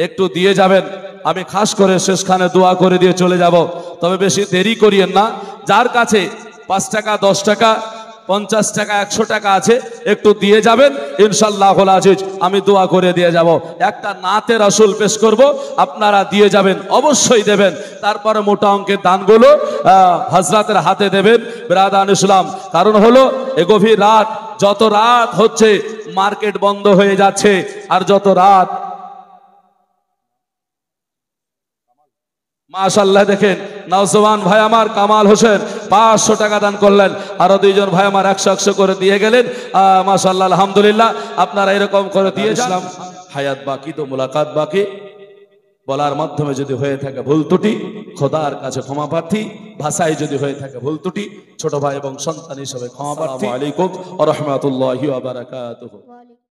একটু দিয়ে যাবেন। আমি খাস করে শেষখানে দোয়া করে দিয়ে চলে যাব। তবে বেশি দেরি করিয়েন না। যার কাছে 5 টাকা 10 টাকা 50 টাকা 100 টাকা আছে, একটু দিয়ে যাবেন ইনশাআল্লাহুল আজিজ, আমি দোয়া করে দিয়ে যাব। একটা নাতে রাসূল পেশ করব, আপনারা দিয়ে যাবেন, অবশ্যই দেবেন। তারপরে মোটা অঙ্কের দানগুলো হযরতের হাতে দেবেন বিরাদান ইসলাম। কারণ হলো এ গভীর রাত, যত রাত হচ্ছে মার্কেট বন্ধ হয়ে যাচ্ছে, আর যত রাত মাশাআল্লাহ দেখেন নওজওয়ান ভাই আমার কামাল হোসেন 500 টাকা দান করলেন, আরো দুইজন ভাই আমার 100 করে দিয়ে গেলেন। মাশাআল্লাহ আলহামদুলিল্লাহ, আপনারা এরকম করে দিয়ে যান। হায়াত বাকি তো মুলাকাত বাকি। বলার মাধ্যমে যদি হয়ে থাকে ভুল ত্রুটি, খোদার কাছে ক্ষমা প্রার্থী। ভাষায় যদি হয়ে থাকে ভুল ত্রুটি, ছোট ভাই এবং সন্তান হিসেবে ক্ষমা প্রার্থী। আসসালামু আলাইকুম ওয়া রাহমাতুল্লাহি ওয়া বারাকাতুহু।